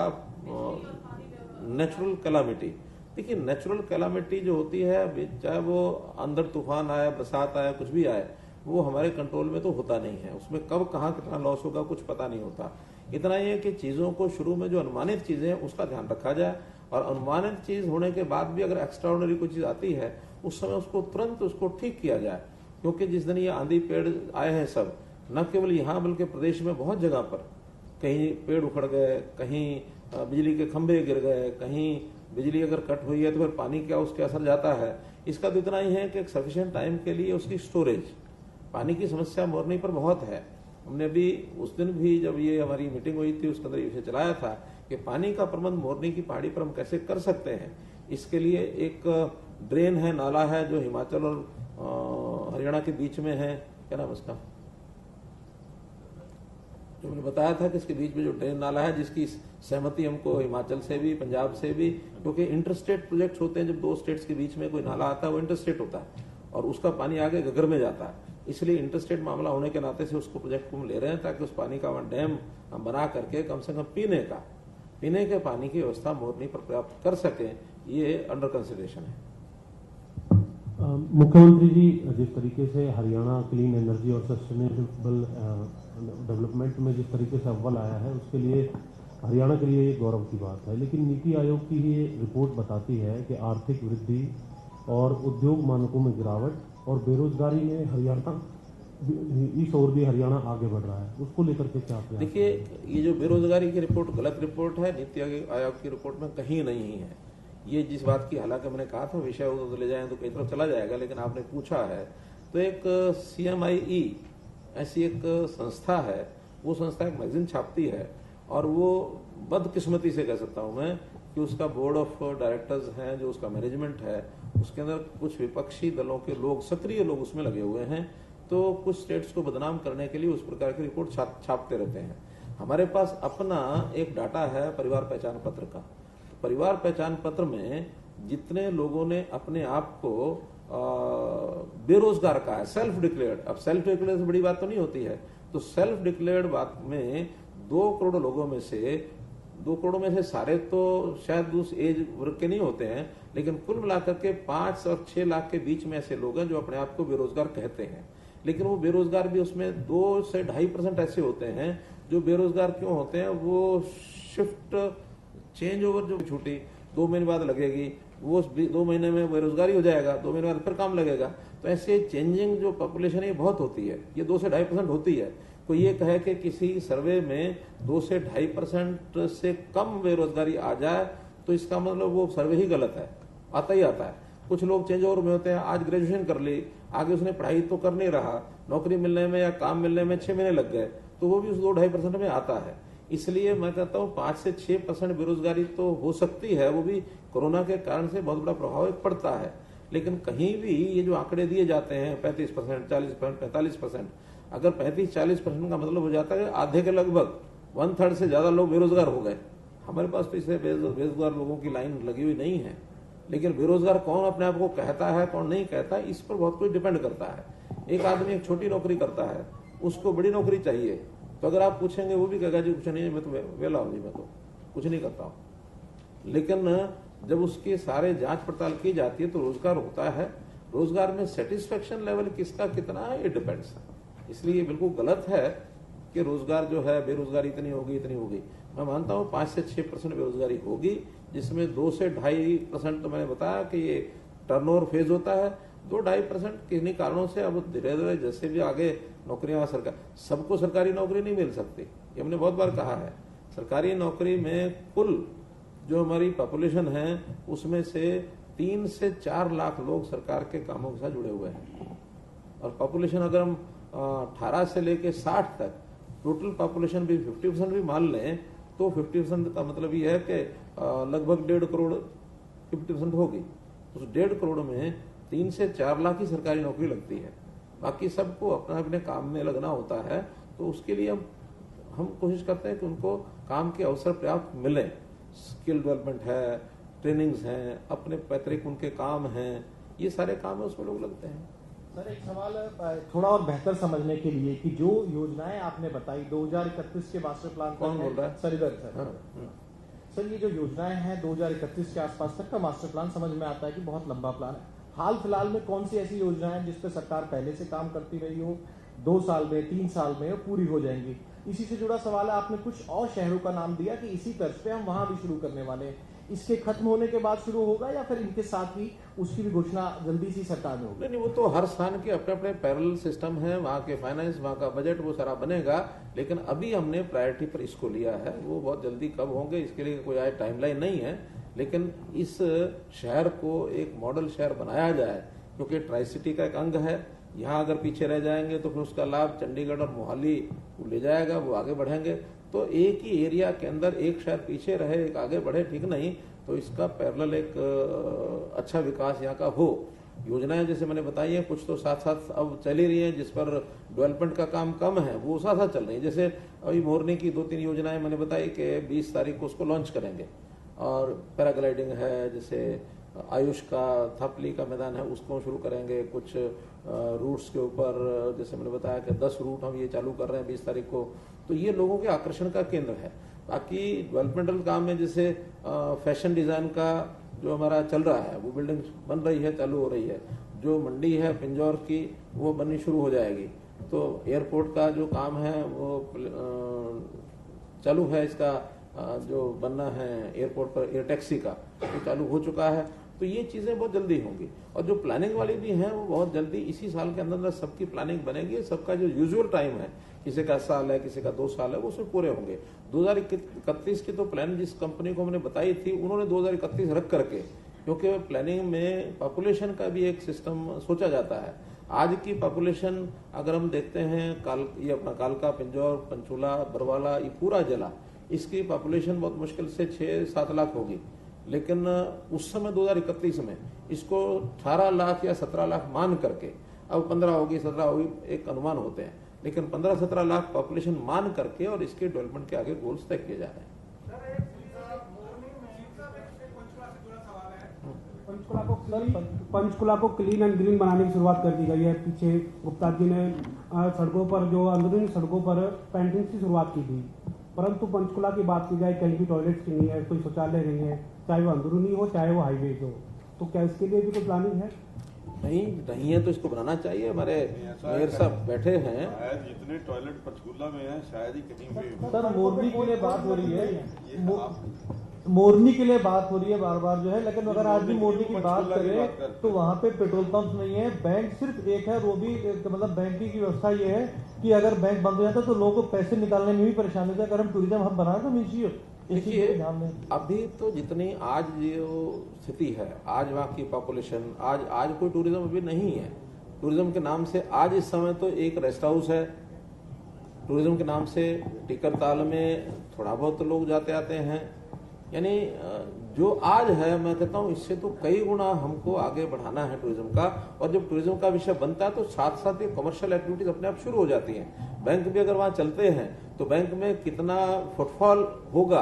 नेचुरल कैलामिटी। देखिए नेचुरल कैलामिटी जो होती है, चाहे वो अंदर तूफान आए, बरसात आए, कुछ भी आए, वो हमारे कंट्रोल में तो होता नहीं है। उसमें कब कहाँ कितना लॉस होगा कुछ पता नहीं होता। इतना ही है कि चीजों को शुरू में जो अनुमानित चीजें हैं उसका ध्यान रखा जाए और अनुमानित चीज होने के बाद भी अगर एक्स्ट्राऑर्डिनरी कोई चीज आती है उस समय उसको तुरंत उसको ठीक किया जाए। क्योंकि जिस दिन ये आंधी पेड़ आए हैं सब, न केवल यहाँ बल्कि प्रदेश में बहुत जगह पर कहीं पेड़ उखड़ गए, कहीं बिजली के खंभे गिर गए, कहीं बिजली अगर कट हुई है तो फिर पानी क्या उसके असर जाता है। इसका तो इतना ही है कि एक सफिशिएंट टाइम के लिए उसकी स्टोरेज, पानी की समस्या मोरनी पर बहुत है। हमने भी उस दिन भी जब ये हमारी मीटिंग हुई थी उसके अंदर ये विषय चलाया था कि पानी का प्रबंध मोरनी की पहाड़ी पर हम कैसे कर सकते हैं। इसके लिए एक ड्रेन है, नाला है जो हिमाचल और हरियाणा के बीच में है, क्या नाम उसका, जो मैंने बताया था कि इसके बीच में जो ड्रेन नाला है जिसकी सहमति हमको हिमाचल से भी पंजाब से भी, क्योंकि इंटरस्टेट प्रोजेक्ट होते हैं, जब 2 स्टेट्स के बीच में कोई नाला आता है वो इंटरस्टेट होता है और उसका पानी आगे गगर में जाता है। इसलिए इंटरस्टेट मामला होने के नाते से उसको प्रोजेक्ट को हम ले रहे हैं ताकि उस पानी का डैम हम बना करके कम से कम पीने के पानी की व्यवस्था मोरनी पर प्राप्त कर सके। ये अंडर कंसिडरेशन है। मुख्यमंत्री जी, जिस तरीके से हरियाणा क्लीन एनर्जी और सस्टेनेबल डेवलपमेंट में जिस तरीके से अव्वल आया है, उसके लिए हरियाणा के लिए गौरव की बात है। लेकिन नीति आयोग की ये रिपोर्ट बताती है कि आर्थिक वृद्धि और उद्योग मानकों में गिरावट और बेरोजगारी में हरियाणा इस ओर भी हरियाणा आगे बढ़ रहा है। उसको लेकर के क्या आप? देखिए, ये जो बेरोजगारी की रिपोर्ट गलत रिपोर्ट है, नीति आयोग की रिपोर्ट में कहीं नहीं है। ये जिस बात की, हालांकि मैंने कहा था विषय उधर ले जाएं तो कई तरफ चला जाएगा, लेकिन आपने पूछा है तो एक CMIE ऐसी एक संस्था है, वो संस्था एक मैगजीन छापती है और वो बदकिस्मती से कह सकता हूं मैं कि उसका बोर्ड ऑफ डायरेक्टर्स है, जो उसका मैनेजमेंट है, उसके अंदर कुछ विपक्षी दलों के लोग, सक्रिय लोग उसमें लगे हुए हैं। तो कुछ स्टेट्स को बदनाम करने के लिए उस प्रकार की रिपोर्ट छापते रहते हैं। हमारे पास अपना एक डाटा है परिवार पहचान पत्र का। परिवार पहचान पत्र में जितने लोगों ने अपने आप को बेरोजगार कहा है, सेल्फ डिक्लेयर्ड, अब सेल्फ डिक्लेयर्ड से बड़ी बात तो नहीं होती है, तो सेल्फ डिक्लेयर्ड बात में 2 करोड़ लोगों में से 2 करोड़ में से सारे तो शायद उस एज वर्ग के नहीं होते हैं, लेकिन कुल मिलाकर के 5 और 6 लाख के बीच में ऐसे लोग हैं जो अपने आप को बेरोजगार कहते हैं। लेकिन वो बेरोजगार भी उसमें 2 से 2.5% ऐसे होते हैं जो बेरोजगार क्यों होते हैं, वो शिफ्ट चेंज ओवर जो छुट्टी 2 महीने बाद लगेगी, वो 2 महीने में बेरोजगारी हो जाएगा, 2 महीने बाद फिर काम लगेगा। तो ऐसे चेंजिंग जो पॉपुलेशन है बहुत होती है, ये 2 से 2.5% होती है। कोई ये कहे कि किसी सर्वे में 2 से 2.5% से कम बेरोजगारी आ जाए तो इसका मतलब वो सर्वे ही गलत है, आता ही आता है। कुछ लोग चेंज ओवर में होते हैं, आज ग्रेजुएशन कर ली, आगे उसने पढ़ाई तो कर नहीं रहा, नौकरी मिलने में या काम मिलने में 6 महीने लग गए, तो वो भी उस 2-2.5% में आता है। इसलिए मैं कहता हूँ 5 से 6% बेरोजगारी तो हो सकती है, वो भी कोरोना के कारण से बहुत बड़ा प्रभाव पड़ता है। लेकिन कहीं भी ये जो आंकड़े दिए जाते हैं 35%, 40%, 45%, अगर 35-40% का मतलब हो जाता है आधे के लगभग 1/3 से ज्यादा लोग बेरोजगार हो गए। हमारे पास तो इससे बेरोजगार लोगों की लाइन लगी हुई नहीं है। लेकिन बेरोजगार कौन अपने आप को कहता है, कौन नहीं कहता, इस पर बहुत कुछ डिपेंड करता है। एक आदमी एक छोटी नौकरी करता है, उसको बड़ी नौकरी चाहिए, तो अगर आप पूछेंगे वो भी कहेगा जी कुछ नहीं, मैं तो वेला हूं जी, मैं तो कुछ नहीं करता हूं। लेकिन जब उसकी सारे जांच पड़ताल की जाती है तो रोजगार होता है। रोजगार में सेटिस्फेक्शन लेवल किसका कितना है, ये डिपेंड्स। इसलिए ये बिल्कुल गलत है कि रोजगार जो है, बेरोजगारी इतनी होगी इतनी होगी। मैं मानता हूँ 5 से 6% बेरोजगारी होगी, जिसमें 2 से 2.5% तो मैंने बताया कि ये टर्नओवर फेज होता है। 2-2.5% किन्हीं कारणों से अब धीरे धीरे जैसे भी आगे नौकरियां, सरकार सबको सरकारी नौकरी नहीं मिल सकती, ये हमने बहुत बार कहा है। सरकारी नौकरी में कुल जो हमारी पॉपुलेशन है उसमें से 3 से 4 लाख लोग सरकार के कामों के साथ जुड़े हुए हैं। और पॉपुलेशन अगर हम 18 से लेके 60 तक टोटल पॉपुलेशन भी 50% भी मान लें तो 50% का मतलब ये है कि लगभग 1.5 करोड़ 50% होगी। उस 1.5 करोड़ में 3 से 4 लाख ही सरकारी नौकरी लगती है, बाकी सबको अपना अपने काम में लगना होता है। तो उसके लिए हम कोशिश करते हैं कि उनको काम के अवसर पर्याप्त मिले। स्किल डेवलपमेंट है, ट्रेनिंग्स हैं, अपने पैतृक उनके काम हैं, ये सारे काम है उसमें लोग लगते हैं। सर एक सवाल थोड़ा और बेहतर समझने के लिए कि जो योजनाएं आपने बताई 2031 के मास्टर प्लान, कौन बोल रहा है? सर इधर सर ये जो योजनाएं हैं 2031 के आसपास तक का मास्टर प्लान, समझ में आता है कि बहुत लंबा प्लान है। हाल फिलहाल में कौन सी ऐसी योजनाएं हैं जिस पर सरकार पहले से काम करती रही हो, 2 साल में 3 साल में पूरी हो जाएंगी? इसी से जुड़ा सवाल है, आपने कुछ और शहरों का नाम दिया कि इसी तर्ज पे हम वहां भी शुरू करने वाले हैं। इसके खत्म होने के बाद शुरू होगा या फिर इनके साथ ही उसकी भी घोषणा जल्दी सी सरकार में होगी? नहीं, वो तो हर स्थान के अपने अपने पैरेलल सिस्टम है, वहाँ के फाइनेंस, वहाँ का बजट, वो सारा बनेगा। लेकिन अभी हमने प्रायोरिटी पर इसको लिया है, वो बहुत जल्दी कब होंगे इसके लिए कोई आज टाइमलाइन नहीं है। लेकिन इस शहर को एक मॉडल शहर बनाया जाए, क्योंकि ट्राई सिटी का एक अंग है। यहाँ अगर पीछे रह जाएंगे तो फिर उसका लाभ चंडीगढ़ और मोहाली को ले जाएगा, वो आगे बढ़ेंगे। तो एक ही एरिया के अंदर एक शहर पीछे रहे, एक आगे बढ़े, ठीक नहीं। तो इसका पैरेलल एक अच्छा विकास यहाँ का हो। योजनाएं जैसे मैंने बताई है, कुछ तो साथ साथ अब चली रही हैं, जिस पर डेवलपमेंट का काम कम है वो साथ साथ चल रही है। जैसे अभी मोरनी की 2-3 योजनाएं मैंने बताई कि 20 तारीख को उसको लॉन्च करेंगे। और पैराग्लाइडिंग है, जैसे आयुष का थापली का मैदान है, उसको शुरू करेंगे। कुछ रूट्स के ऊपर जैसे मैंने बताया कि 10 रूट हम ये चालू कर रहे हैं 20 तारीख को। तो ये लोगों के आकर्षण का केंद्र है। बाकी डेवलपमेंटल काम में जैसे फैशन डिजाइन का जो हमारा चल रहा है, वो बिल्डिंग बन रही है, चालू हो रही है। जो मंडी है पिंजौर की वो बननी शुरू हो जाएगी। तो एयरपोर्ट का जो काम है वो चालू है, इसका जो बनना है एयरपोर्ट पर एयर टैक्सी का वो चालू हो चुका है। तो ये चीज़ें बहुत जल्दी होंगी और जो प्लानिंग वाली भी हैं वो बहुत जल्दी इसी साल के अंदर सबकी प्लानिंग बनेगी। सबका जो यूजुअल टाइम है, किसी का साल है, किसी का 2 साल है, वो उसमें पूरे होंगे। 2031 की तो प्लान जिस कंपनी को हमने बताई थी उन्होंने 2031 रख करके, क्योंकि प्लानिंग में पॉपुलेशन का भी एक सिस्टम सोचा जाता है। आज की पॉपुलेशन अगर हम देखते हैं ये अपना कालका, पिंजौर, पंचकूला, बरवाला, ये पूरा जिला, इसकी पॉपुलेशन बहुत मुश्किल से 6-7 लाख होगी। लेकिन उस समय 2031 में इसको 18 लाख या 17 लाख मान करके, अब 15 होगी 17 होगी एक अनुमान होते हैं, लेकिन 15-17 लाख पॉपुलेशन मान करके और इसके डेवलपमेंट के आगे गोल्स तय किए जा रहे हैं। पंचकुला को क्लीन एंड ग्रीन बनाने की शुरुआत कर दी गई है। पीछे गुप्ता जी ने सड़कों पर, जो अंदरूनी सड़कों पर पेंटिंग की शुरुआत की थी, परंतु पंचकुला की बात की जाए कहीं भी टॉयलेट्स नहीं है, कोई शौचालय नहीं है, चाहे वो अंदरूनी हो चाहे वो हाईवे हो। तो क्या इसके लिए भी कोई प्लानिंग है? नहीं है तो इसको बनाना चाहिए। हमारे मेयर साहब बैठे हैं, शायद जितने टॉयलेट पंचकूला में हैं शायद ही कहीं भी। सर मोरनी के लिए बात हो रही है, मोरनी के लिए बात हो रही है बार बार जो है, लेकिन अगर आज भी मोरनी की बात करें तो वहाँ पे पेट्रोल पंप नहीं है, बैंक सिर्फ एक है, वो भी मतलब बैंकिंग की व्यवस्था ये है कि अगर बैंक बंद हो जाता है तो लोगों को पैसे निकालने में भी परेशानी होती है। अगर हम टूरिज्म हब बनाए तो मीजिए। देखिए अभी तो जितनी आज जो स्थिति है, आज वहाँ की पॉपुलेशन, आज कोई टूरिज्म अभी नहीं है। टूरिज्म के नाम से आज इस समय तो एक रेस्ट हाउस है, टूरिज्म के नाम से टिकर ताल में थोड़ा बहुत लोग जाते आते हैं। यानी जो आज है, मैं कहता हूँ इससे तो कई गुना हमको आगे बढ़ाना है टूरिज्म का। और जब टूरिज्म का विषय बनता है तो साथ साथ ये कमर्शियल एक्टिविटीज अपने आप शुरू हो जाती हैं। बैंक भी अगर वहाँ चलते हैं तो बैंक में कितना फुटफॉल होगा,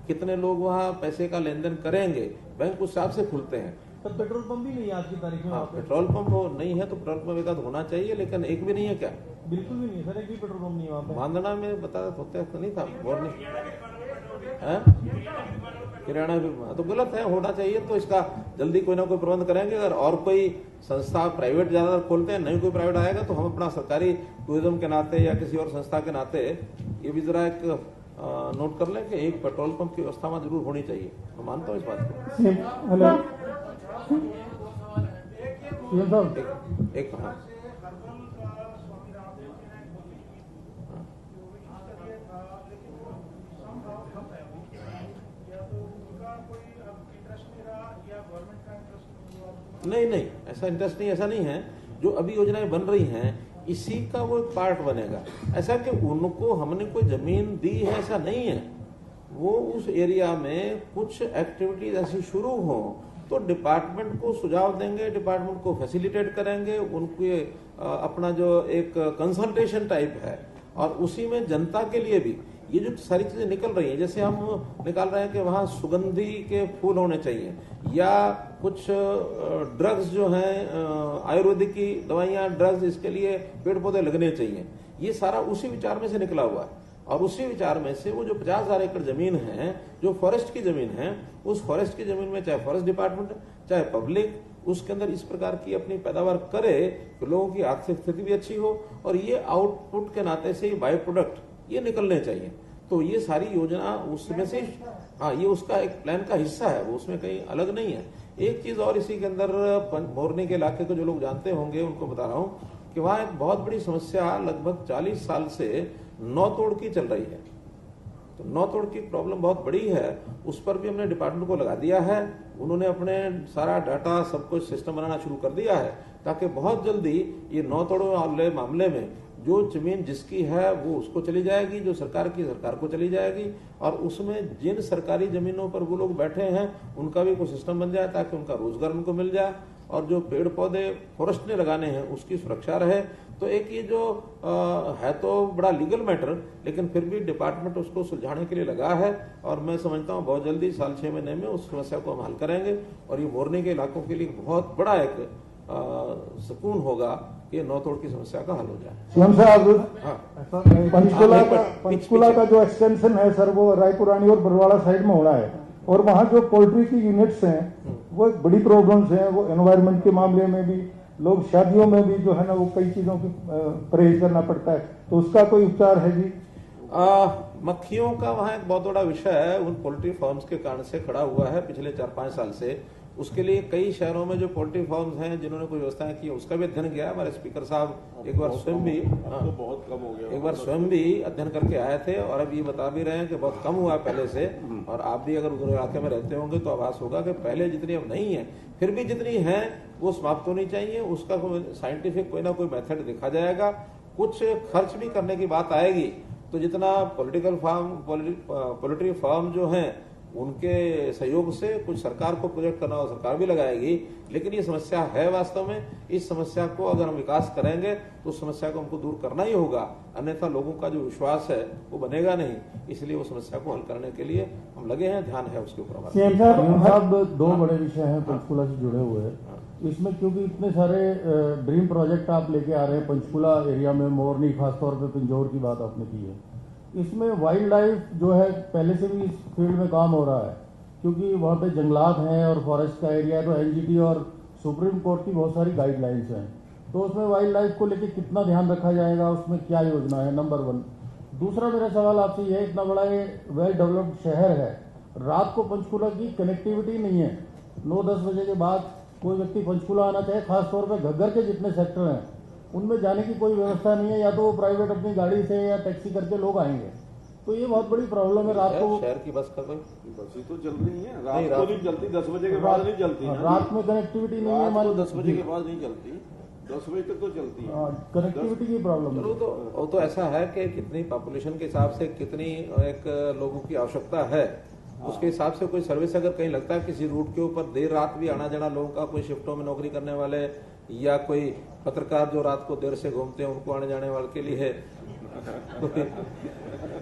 कितने लोग वहाँ पैसे का लेन देन करेंगे, बैंक उस हिसाब से खुलते हैं। तो पेट्रोल पंप भी नहीं है आज की तारीख में। हाँ, पेट्रोल पंप नहीं है तो पेट्रोल पंप एक होना चाहिए, लेकिन एक भी नहीं है क्या? बिल्कुल भी नहीं है सर, एक भी पेट्रोल पंप नहीं है वहाँ पे। मांदना में बता होते तो नहीं था, किराना भी तो गलत है, होना चाहिए। तो इसका जल्दी कोई ना कोई प्रबंध करेंगे। अगर और कोई संस्था प्राइवेट ज्यादा खोलते हैं, नहीं कोई प्राइवेट आएगा तो हम अपना सरकारी टूरिज्म के नाते या किसी और संस्था के नाते ये भी जरा एक नोट कर लें कि एक पेट्रोल पंप की व्यवस्था वहां जरूर होनी चाहिए। मैं मानता हूँ इस बात को। हेलो एक हाँ नहीं, ऐसा इंटरेस्ट नहीं, ऐसा नहीं है। जो अभी योजनाएं बन रही हैं इसी का वो एक पार्ट बनेगा। ऐसा कि उनको हमने कोई जमीन दी है ऐसा नहीं है, वो उस एरिया में कुछ एक्टिविटीज ऐसी शुरू हो तो डिपार्टमेंट को सुझाव देंगे, डिपार्टमेंट को फैसिलिटेट करेंगे, उनके अपना जो एक कंसल्टेशन टाइप है। और उसी में जनता के लिए भी ये जो सारी चीजें निकल रही हैं, जैसे हम निकाल रहे हैं कि वहाँ सुगंधी के फूल होने चाहिए, या कुछ ड्रग्स जो हैं आयुर्वेदिक की दवाइयाँ, ड्रग्स, इसके लिए पेड़ पौधे लगने चाहिए। ये सारा उसी विचार में से निकला हुआ है। और उसी विचार में से वो जो 50,000 एकड़ जमीन है जो फॉरेस्ट की जमीन है, उस फॉरेस्ट की जमीन में चाहे फॉरेस्ट डिपार्टमेंट चाहे पब्लिक उसके अंदर इस प्रकार की अपनी पैदावार करे तो लोगों की आर्थिक स्थिति भी अच्छी हो, और ये आउटपुट के नाते से बाय प्रोडक्ट ये निकलने चाहिए। तो ये सारी योजना उसमें से, हाँ, ये उसका एक प्लान का हिस्सा है, वो उसमें कहीं अलग नहीं है। एक चीज और इसी के अंदर, मोरनी के इलाके को जो लोग जानते होंगे उनको बता रहा हूँ कि वहाँ एक बहुत बड़ी समस्या लगभग 40 साल से नौ तोड़ की चल रही है। तो नौ तोड़ की प्रॉब्लम बहुत बड़ी है, उस पर भी हमने डिपार्टमेंट को लगा दिया है। उन्होंने अपने सारा डाटा सब कुछ सिस्टम बनाना शुरू कर दिया है, ताकि बहुत जल्दी ये नौ तोड़ वाले मामले में जो जमीन जिसकी है वो उसको चली जाएगी, जो सरकार की सरकार को चली जाएगी, और उसमें जिन सरकारी जमीनों पर वो लोग बैठे हैं उनका भी कोई सिस्टम बन जाए ताकि उनका रोजगार उनको मिल जाए, और जो पेड़ पौधे फॉरेस्ट ने लगाने हैं उसकी सुरक्षा रहे। तो एक ये जो है तो बड़ा लीगल मैटर, लेकिन फिर भी डिपार्टमेंट उसको सुलझाने के लिए लगा है, और मैं समझता हूँ बहुत जल्दी साल 6 महीने में उस समस्या को हम हल करेंगे। और ये मोरनी के इलाकों के लिए बहुत बड़ा एक सुकून होगा कि नौ तोड़ की समस्या का हल हो जाए। सीएम साहब, पंचकुला का जो एक्सटेंशन है सर, वो रायपुरानी और बरवाड़ा साइड में हो रहा है, और वहाँ जो पोल्ट्री की यूनिट्स हैं वो एक बड़ी प्रॉब्लम्स हैं। वो एनवायरनमेंट के मामले में भी, लोग शादियों में भी जो है ना वो कई चीजों की परहेज करना पड़ता है, तो उसका कोई उपचार है जी? मक्खियों का वहाँ एक बहुत बड़ा विषय है, उन पोल्ट्री फार्म्स के कारण से खड़ा हुआ है पिछले 4-5 साल से। उसके लिए कई शहरों में जो पोल्ट्री फार्म्स हैं जिन्होंने कोई व्यवस्थाएं की, उसका भी अध्ययन किया। हमारे स्पीकर साहब एक बार स्वयं भी बहुत कम हो गया, एक बार स्वयं भी अध्ययन करके आए थे और अब ये बता भी रहे हैं कि बहुत कम हुआ पहले से। और आप भी अगर उधर इलाके में रहते होंगे तो आभास होगा कि पहले जितनी अब नहीं है, फिर भी जितनी है वो समाप्त होनी चाहिए। उसका साइंटिफिक कोई ना कोई मेथड देखा जाएगा। कुछ खर्च भी करने की बात आएगी तो जितना पोल्ट्री फार्म जो हैं उनके सहयोग से कुछ सरकार को प्रोजेक्ट करना हो, सरकार भी लगाएगी। लेकिन ये समस्या है वास्तव में। इस समस्या को अगर हम विकास करेंगे तो उस समस्या को हमको दूर करना ही होगा, अन्यथा लोगों का जो विश्वास है वो बनेगा नहीं। इसलिए वो समस्या को हल करने के लिए हम लगे हैं, ध्यान है उसके ऊपर। सीएम साहब, दो बड़े विषय हैं पंचकुला से जुड़े हुए। इसमें क्योंकि इतने सारे ड्रीम प्रोजेक्ट आप लेके आ रहे हैं पंचकुला एरिया में, मोरनी खासतौर पे पिंजौर की बात आपने की है, इसमें वाइल्ड लाइफ जो है पहले से भी इस फील्ड में काम हो रहा है, क्योंकि वहाँ पे जंगलात हैं और फॉरेस्ट का एरिया है, तो एनजीटी और सुप्रीम कोर्ट की बहुत सारी गाइडलाइंस हैं। तो उसमें वाइल्ड लाइफ को लेकर कितना ध्यान रखा जाएगा, उसमें क्या योजना है, नंबर 1। दूसरा मेरा सवाल आपसे यह है, इतना बड़ा ये वेल डेवलप्ड शहर है, रात को पंचकुला की कनेक्टिविटी नहीं है। 9-10 बजे के बाद कोई व्यक्ति पंचकुला आना चाहे, खासतौर पर घग्गर के जितने सेक्टर हैं उनमें जाने की कोई व्यवस्था नहीं है, या तो वो प्राइवेट अपनी गाड़ी से या टैक्सी करके लोग आएंगे। तो ये बहुत बड़ी प्रॉब्लम है। रात को शहर की बस का कोई बस ही तो चल रही है, रात को नहीं चलती, 10 बजे के बाद नहीं चलती। रात में कनेक्टिविटी नहीं है हमारी, 10 बजे के बाद नहीं चलती, 10 बजे तक तो चलती है। कनेक्टिविटी की प्रॉब्लम है। तो ऐसा है कि कितनी पॉपुलेशन के हिसाब से कितनी एक लोगों की आवश्यकता है, उसके हिसाब से कोई सर्विस अगर कहीं लगता है किसी रूट के ऊपर देर रात भी आना जाना लोगों का, कोई शिफ्टों में नौकरी करने वाले या कोई पत्रकार जो रात को देर से घूमते हैं उनको आने जाने वाले के लिए है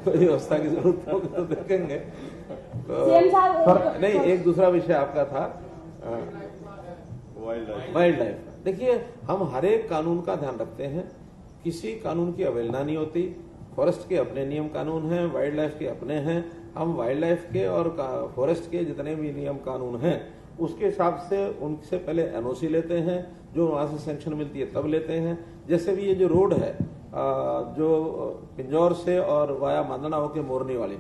कोई व्यवस्था की जरूरत होगी तो देखेंगे। नहीं, एक दूसरा विषय आपका था वाइल्ड लाइफ। देखिए, हम हर एक कानून का ध्यान रखते हैं, किसी कानून की अवहेलना नहीं होती। फॉरेस्ट के अपने नियम कानून हैं, वाइल्ड लाइफ के अपने हैं। हम वाइल्ड लाइफ के और फॉरेस्ट के जितने भी नियम कानून हैं उसके हिसाब से उनसे पहले एनओसी लेते हैं, जो वहां से सैंक्शन मिलती है तब लेते हैं। जैसे भी ये जो रोड है जो पिंजौर से और वाया मांदना होके मोरनी वाली,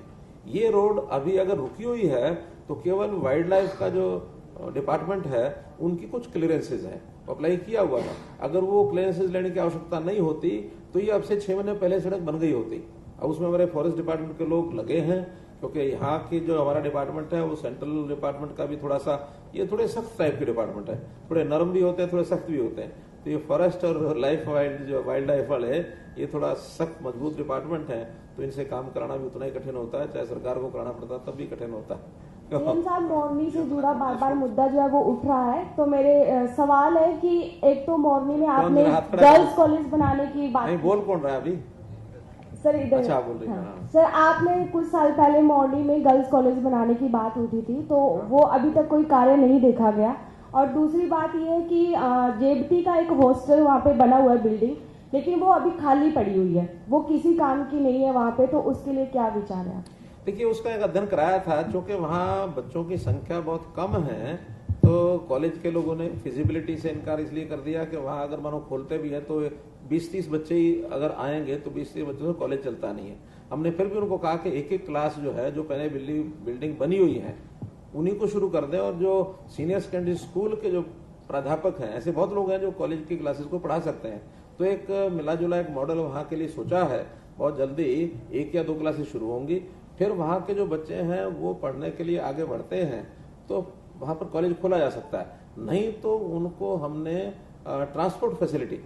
ये रोड अभी अगर रुकी हुई है तो केवल वाइल्ड लाइफ का जो डिपार्टमेंट है उनकी कुछ क्लियरेंसेज है, अप्लाई किया हुआ था। अगर वो क्लियरेंसेज लेने की आवश्यकता नहीं होती तो ये अब से 6 महीने पहले सड़क बन गई होती। अब उसमें हमारे फॉरेस्ट डिपार्टमेंट के लोग लगे हैं, क्योंकि यहाँ की जो हमारा डिपार्टमेंट है वो सेंट्रल डिपार्टमेंट का भी थोड़ा सा ये थोड़े सख्त टाइप के डिपार्टमेंट है, थोड़े नरम भी होते हैं, थोड़े सख्त भी होते हैं। तो ये फॉरेस्ट और वाइल्ड लाइफ वाले ये थोड़ा सख्त मजबूत डिपार्टमेंट है, तो इनसे काम कराना भी उतना ही कठिन होता है, चाहे सरकार को कराना पड़ता है तब भी कठिन होता है। साहब, मोरनी से जुड़ा बार बार मुद्दा जो है वो उठ रहा है, तो मेरे सवाल है कि एक तो मोरनी में आपने गर्ल्स कॉलेज बनाने की बात, नहीं बोल कौन रहा है अभी सर इधर? अच्छा बोल रही हैं। हाँ। सर, आपने कुछ साल पहले मोरनी में गर्ल्स कॉलेज बनाने की बात उठी थी, तो वो अभी तक कोई कार्य नहीं देखा गया। और दूसरी बात ये है कि जेबटी का एक हॉस्टल वहाँ पे बना हुआ है बिल्डिंग, लेकिन वो अभी खाली पड़ी हुई है, वो किसी काम की नहीं है वहाँ पे, तो उसके लिए क्या विचार है? देखिए, उसका एक अध्ययन कराया था, क्योंकि वहाँ बच्चों की संख्या बहुत कम है, तो कॉलेज के लोगों ने फिजिबिलिटी से इनकार इसलिए कर दिया कि वहाँ अगर मानो खोलते भी हैं तो 20-30 बच्चे ही अगर आएंगे तो 20-30 बच्चों से कॉलेज चलता नहीं है। हमने फिर भी उनको कहा कि एक क्लास जो है, जो पहले बिल्डिंग बनी हुई है उन्हीं को शुरू कर दें, और जो सीनियर सेकेंडरी स्कूल के जो प्राध्यापक हैं, ऐसे बहुत लोग हैं जो कॉलेज की क्लासेस को पढ़ा सकते हैं। तो एक मिला जुला एक मॉडल वहाँ के लिए सोचा है। बहुत जल्दी 1 या 2 क्लासेस शुरू होंगी, फिर वहाँ के जो बच्चे हैं वो पढ़ने के लिए आगे बढ़ते हैं तो वहाँ पर कॉलेज खोला जा सकता है। नहीं तो उनको हमने ट्रांसपोर्ट फैसिलिटी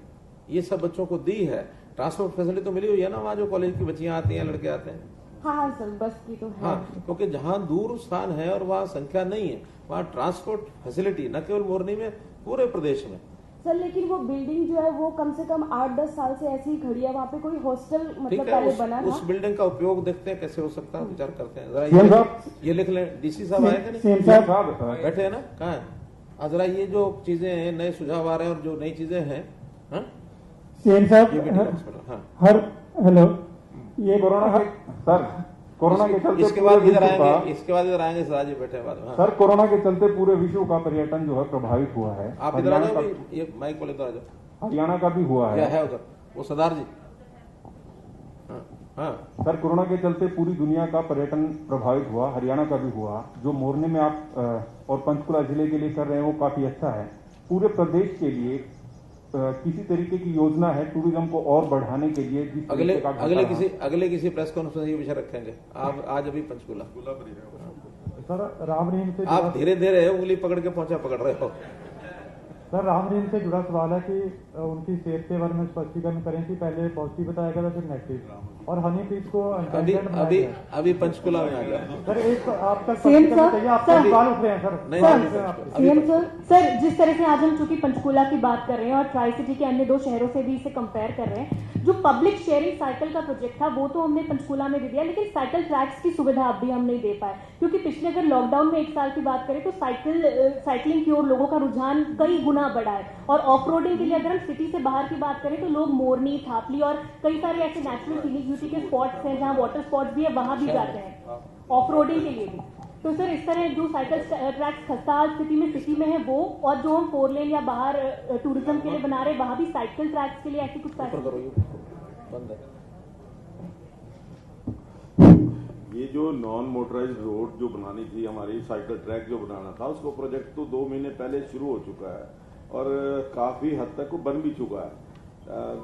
ये सब बच्चों को दी है। ट्रांसपोर्ट फैसिलिटी तो मिली हुई है ना, वहाँ जो कॉलेज की बच्चियां आती हैं, लड़के आते हैं। हाँ सर, बस की तो है। हाँ, क्योंकि जहाँ दूर स्थान है और वहाँ संख्या नहीं है, वहाँ ट्रांसपोर्ट फैसिलिटी न केवल मोरनी में, पूरे प्रदेश में। सर, लेकिन वो बिल्डिंग जो है वो कम से कम 8-10 साल से ऐसी ही खड़ी है, वहाँ पे कोई हॉस्टल मतलब पहले बना था। उस बिल्डिंग का उपयोग देखते हैं कैसे हो सकता है, विचार करते हैं। जरा ये लिख लें, डीसी साहब आएगा नहीं, बैठे हैं ना, कहाँ है? जरा ये जो चीजें हैं, नए सुझाव आ रहे हैं और जो नई चीजें हैं, सीएम साहब, हेलो, ये कोरोना सर कोरोना के चलते इसके बाद इधर आएंगे सरदार जी बैठे बाद में। सर, कोरोना के चलते पूरे विश्व का पर्यटन जो है प्रभावित हुआ है। आप इधर आ जाओ, ये माइक वाले इधर आ जाओ। हरियाणा का भी हुआ है उधर वो सरदार जी। हाँ सर, कोरोना के चलते पूरी दुनिया का पर्यटन प्रभावित हुआ, हरियाणा का भी हुआ। जो मोरनी में आप और पंचकुला जिले के लिए कर रहे हैं वो काफी अच्छा है। पूरे प्रदेश के लिए किसी तरीके की योजना है टूरिज्म को और बढ़ाने के लिए? अगले किसी प्रेस कॉन्फ्रेंस ये विषय रखेंगे। आप आज अभी पंचकुला सर, राम रहीम से आप धीरे धीरे उंगली पकड़ के पकड़ रहे हो। सर, राम रहीम से जुड़ा सवाल है कि उनकी सेहत के बारे में स्पष्टीकरण करें कि पहले पॉजिटिव बताया गया था फिर नेगेटिव, और हनीप्रीत को अभी पंचकुला में आ गया। सर, एक आपका सवाल उठ रहे हैं सर, जिस तरह से आज हम चूंकि पंचकुला की बात कर रहे हैं और ट्राई सिटी के अन्य 2 शहरों से भी इसे कंपेयर कर रहे हैं, जो पब्लिक शेयरिंग साइकिल का प्रोजेक्ट था वो तो हमने पंचकुला में दे दिया, लेकिन साइकिल ट्रैक्स की सुविधा अब भी हम नहीं दे पाए, क्योंकि पिछले अगर लॉकडाउन में 1 साल की बात करें तो साइकिलिंग की ओर लोगों का रुझान कई गुना बढ़ा है। और ऑफ रोडिंग के लिए अगर हम सिटी से बाहर की बात करें तो लोग मोरनी, थापली और कई सारे ऐसे नेचुरल सीनिक ब्यूटी के स्पॉट्स हैं जहां वाटर स्पॉट्स भी है, वहां भी जाते हैं ऑफ रोडिंग के लिए भी। तो सर, इस तरह जो साइकिल ट्रैक्स खस्ता स्थिति में सिटी में है वो, और जो हम 4 लेन या बाहर टूरिज्म के लिए बना रहे वहां भी साइकिल ट्रैक्स के लिए ऐसी कुछ ये जो नॉन मोटराइज्ड रोड जो बनानी थी, हमारी साइकिल ट्रैक जो बनाना था, उसको प्रोजेक्ट तो 2 महीने पहले शुरू हो चुका है और काफी हद तक वो बन भी चुका है।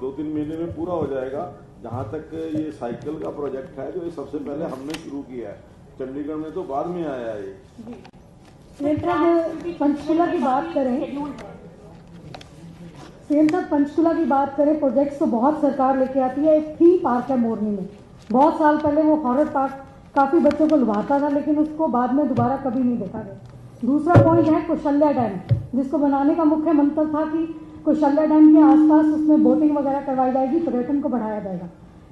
2-3 महीने में पूरा हो जाएगा। जहां तक ये साइकिल का प्रोजेक्ट है जो ये सबसे पहले हमने शुरू किया है, चंडीगढ़ में तो बाद में आया है ये। पंचकुला की बात करें, सीएम साहब पंचकुला की बात करें, प्रोजेक्ट्स तो बहुत सरकार लेके आती है। एक थीम पार्क है मोरनी में, बहुत साल पहले वो हॉरर पार्क काफी बच्चों को लुभाता था, लेकिन उसको बाद में दोबारा कभी नहीं देखा गया। दूसरा पॉइंट है कौशल्या डैम, जिसको बनाने का मुख्य मंत्र था कि कौशल्या डैम के आसपास उसमें बोटिंग वगैरह करवाई जाएगी, पर्यटन को बढ़ाया जाएगा।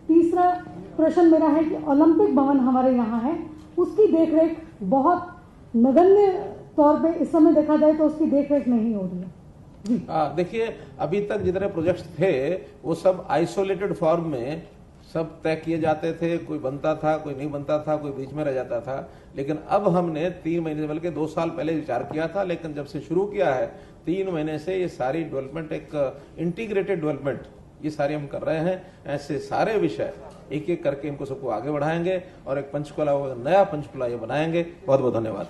तीसरा प्रश्न मेरा है कि ओलंपिक भवन हमारे यहाँ है, उसकी देखरेख बहुत नगण्य तौर पे इस समय देखा जाए तो उसकी देखरेख नहीं हो रही है। देखिए, अभी तक जितने प्रोजेक्ट्स थे वो सब आइसोलेटेड फॉर्म में सब तय किए जाते थे। कोई बनता था, कोई नहीं बनता था, कोई बीच में रह जाता था। लेकिन अब हमने 3 महीने बल्कि 2 साल पहले विचार किया था, लेकिन जब से शुरू किया है 3 महीने से ये सारी डेवलपमेंट, एक इंटीग्रेटेड डेवलपमेंट ये सारी हम कर रहे हैं। ऐसे सारे विषय एक एक करके इनको सबको आगे बढ़ाएंगे और एक पंचकुला, नया पंचकुला ये बनाएंगे। बहुत बहुत धन्यवाद।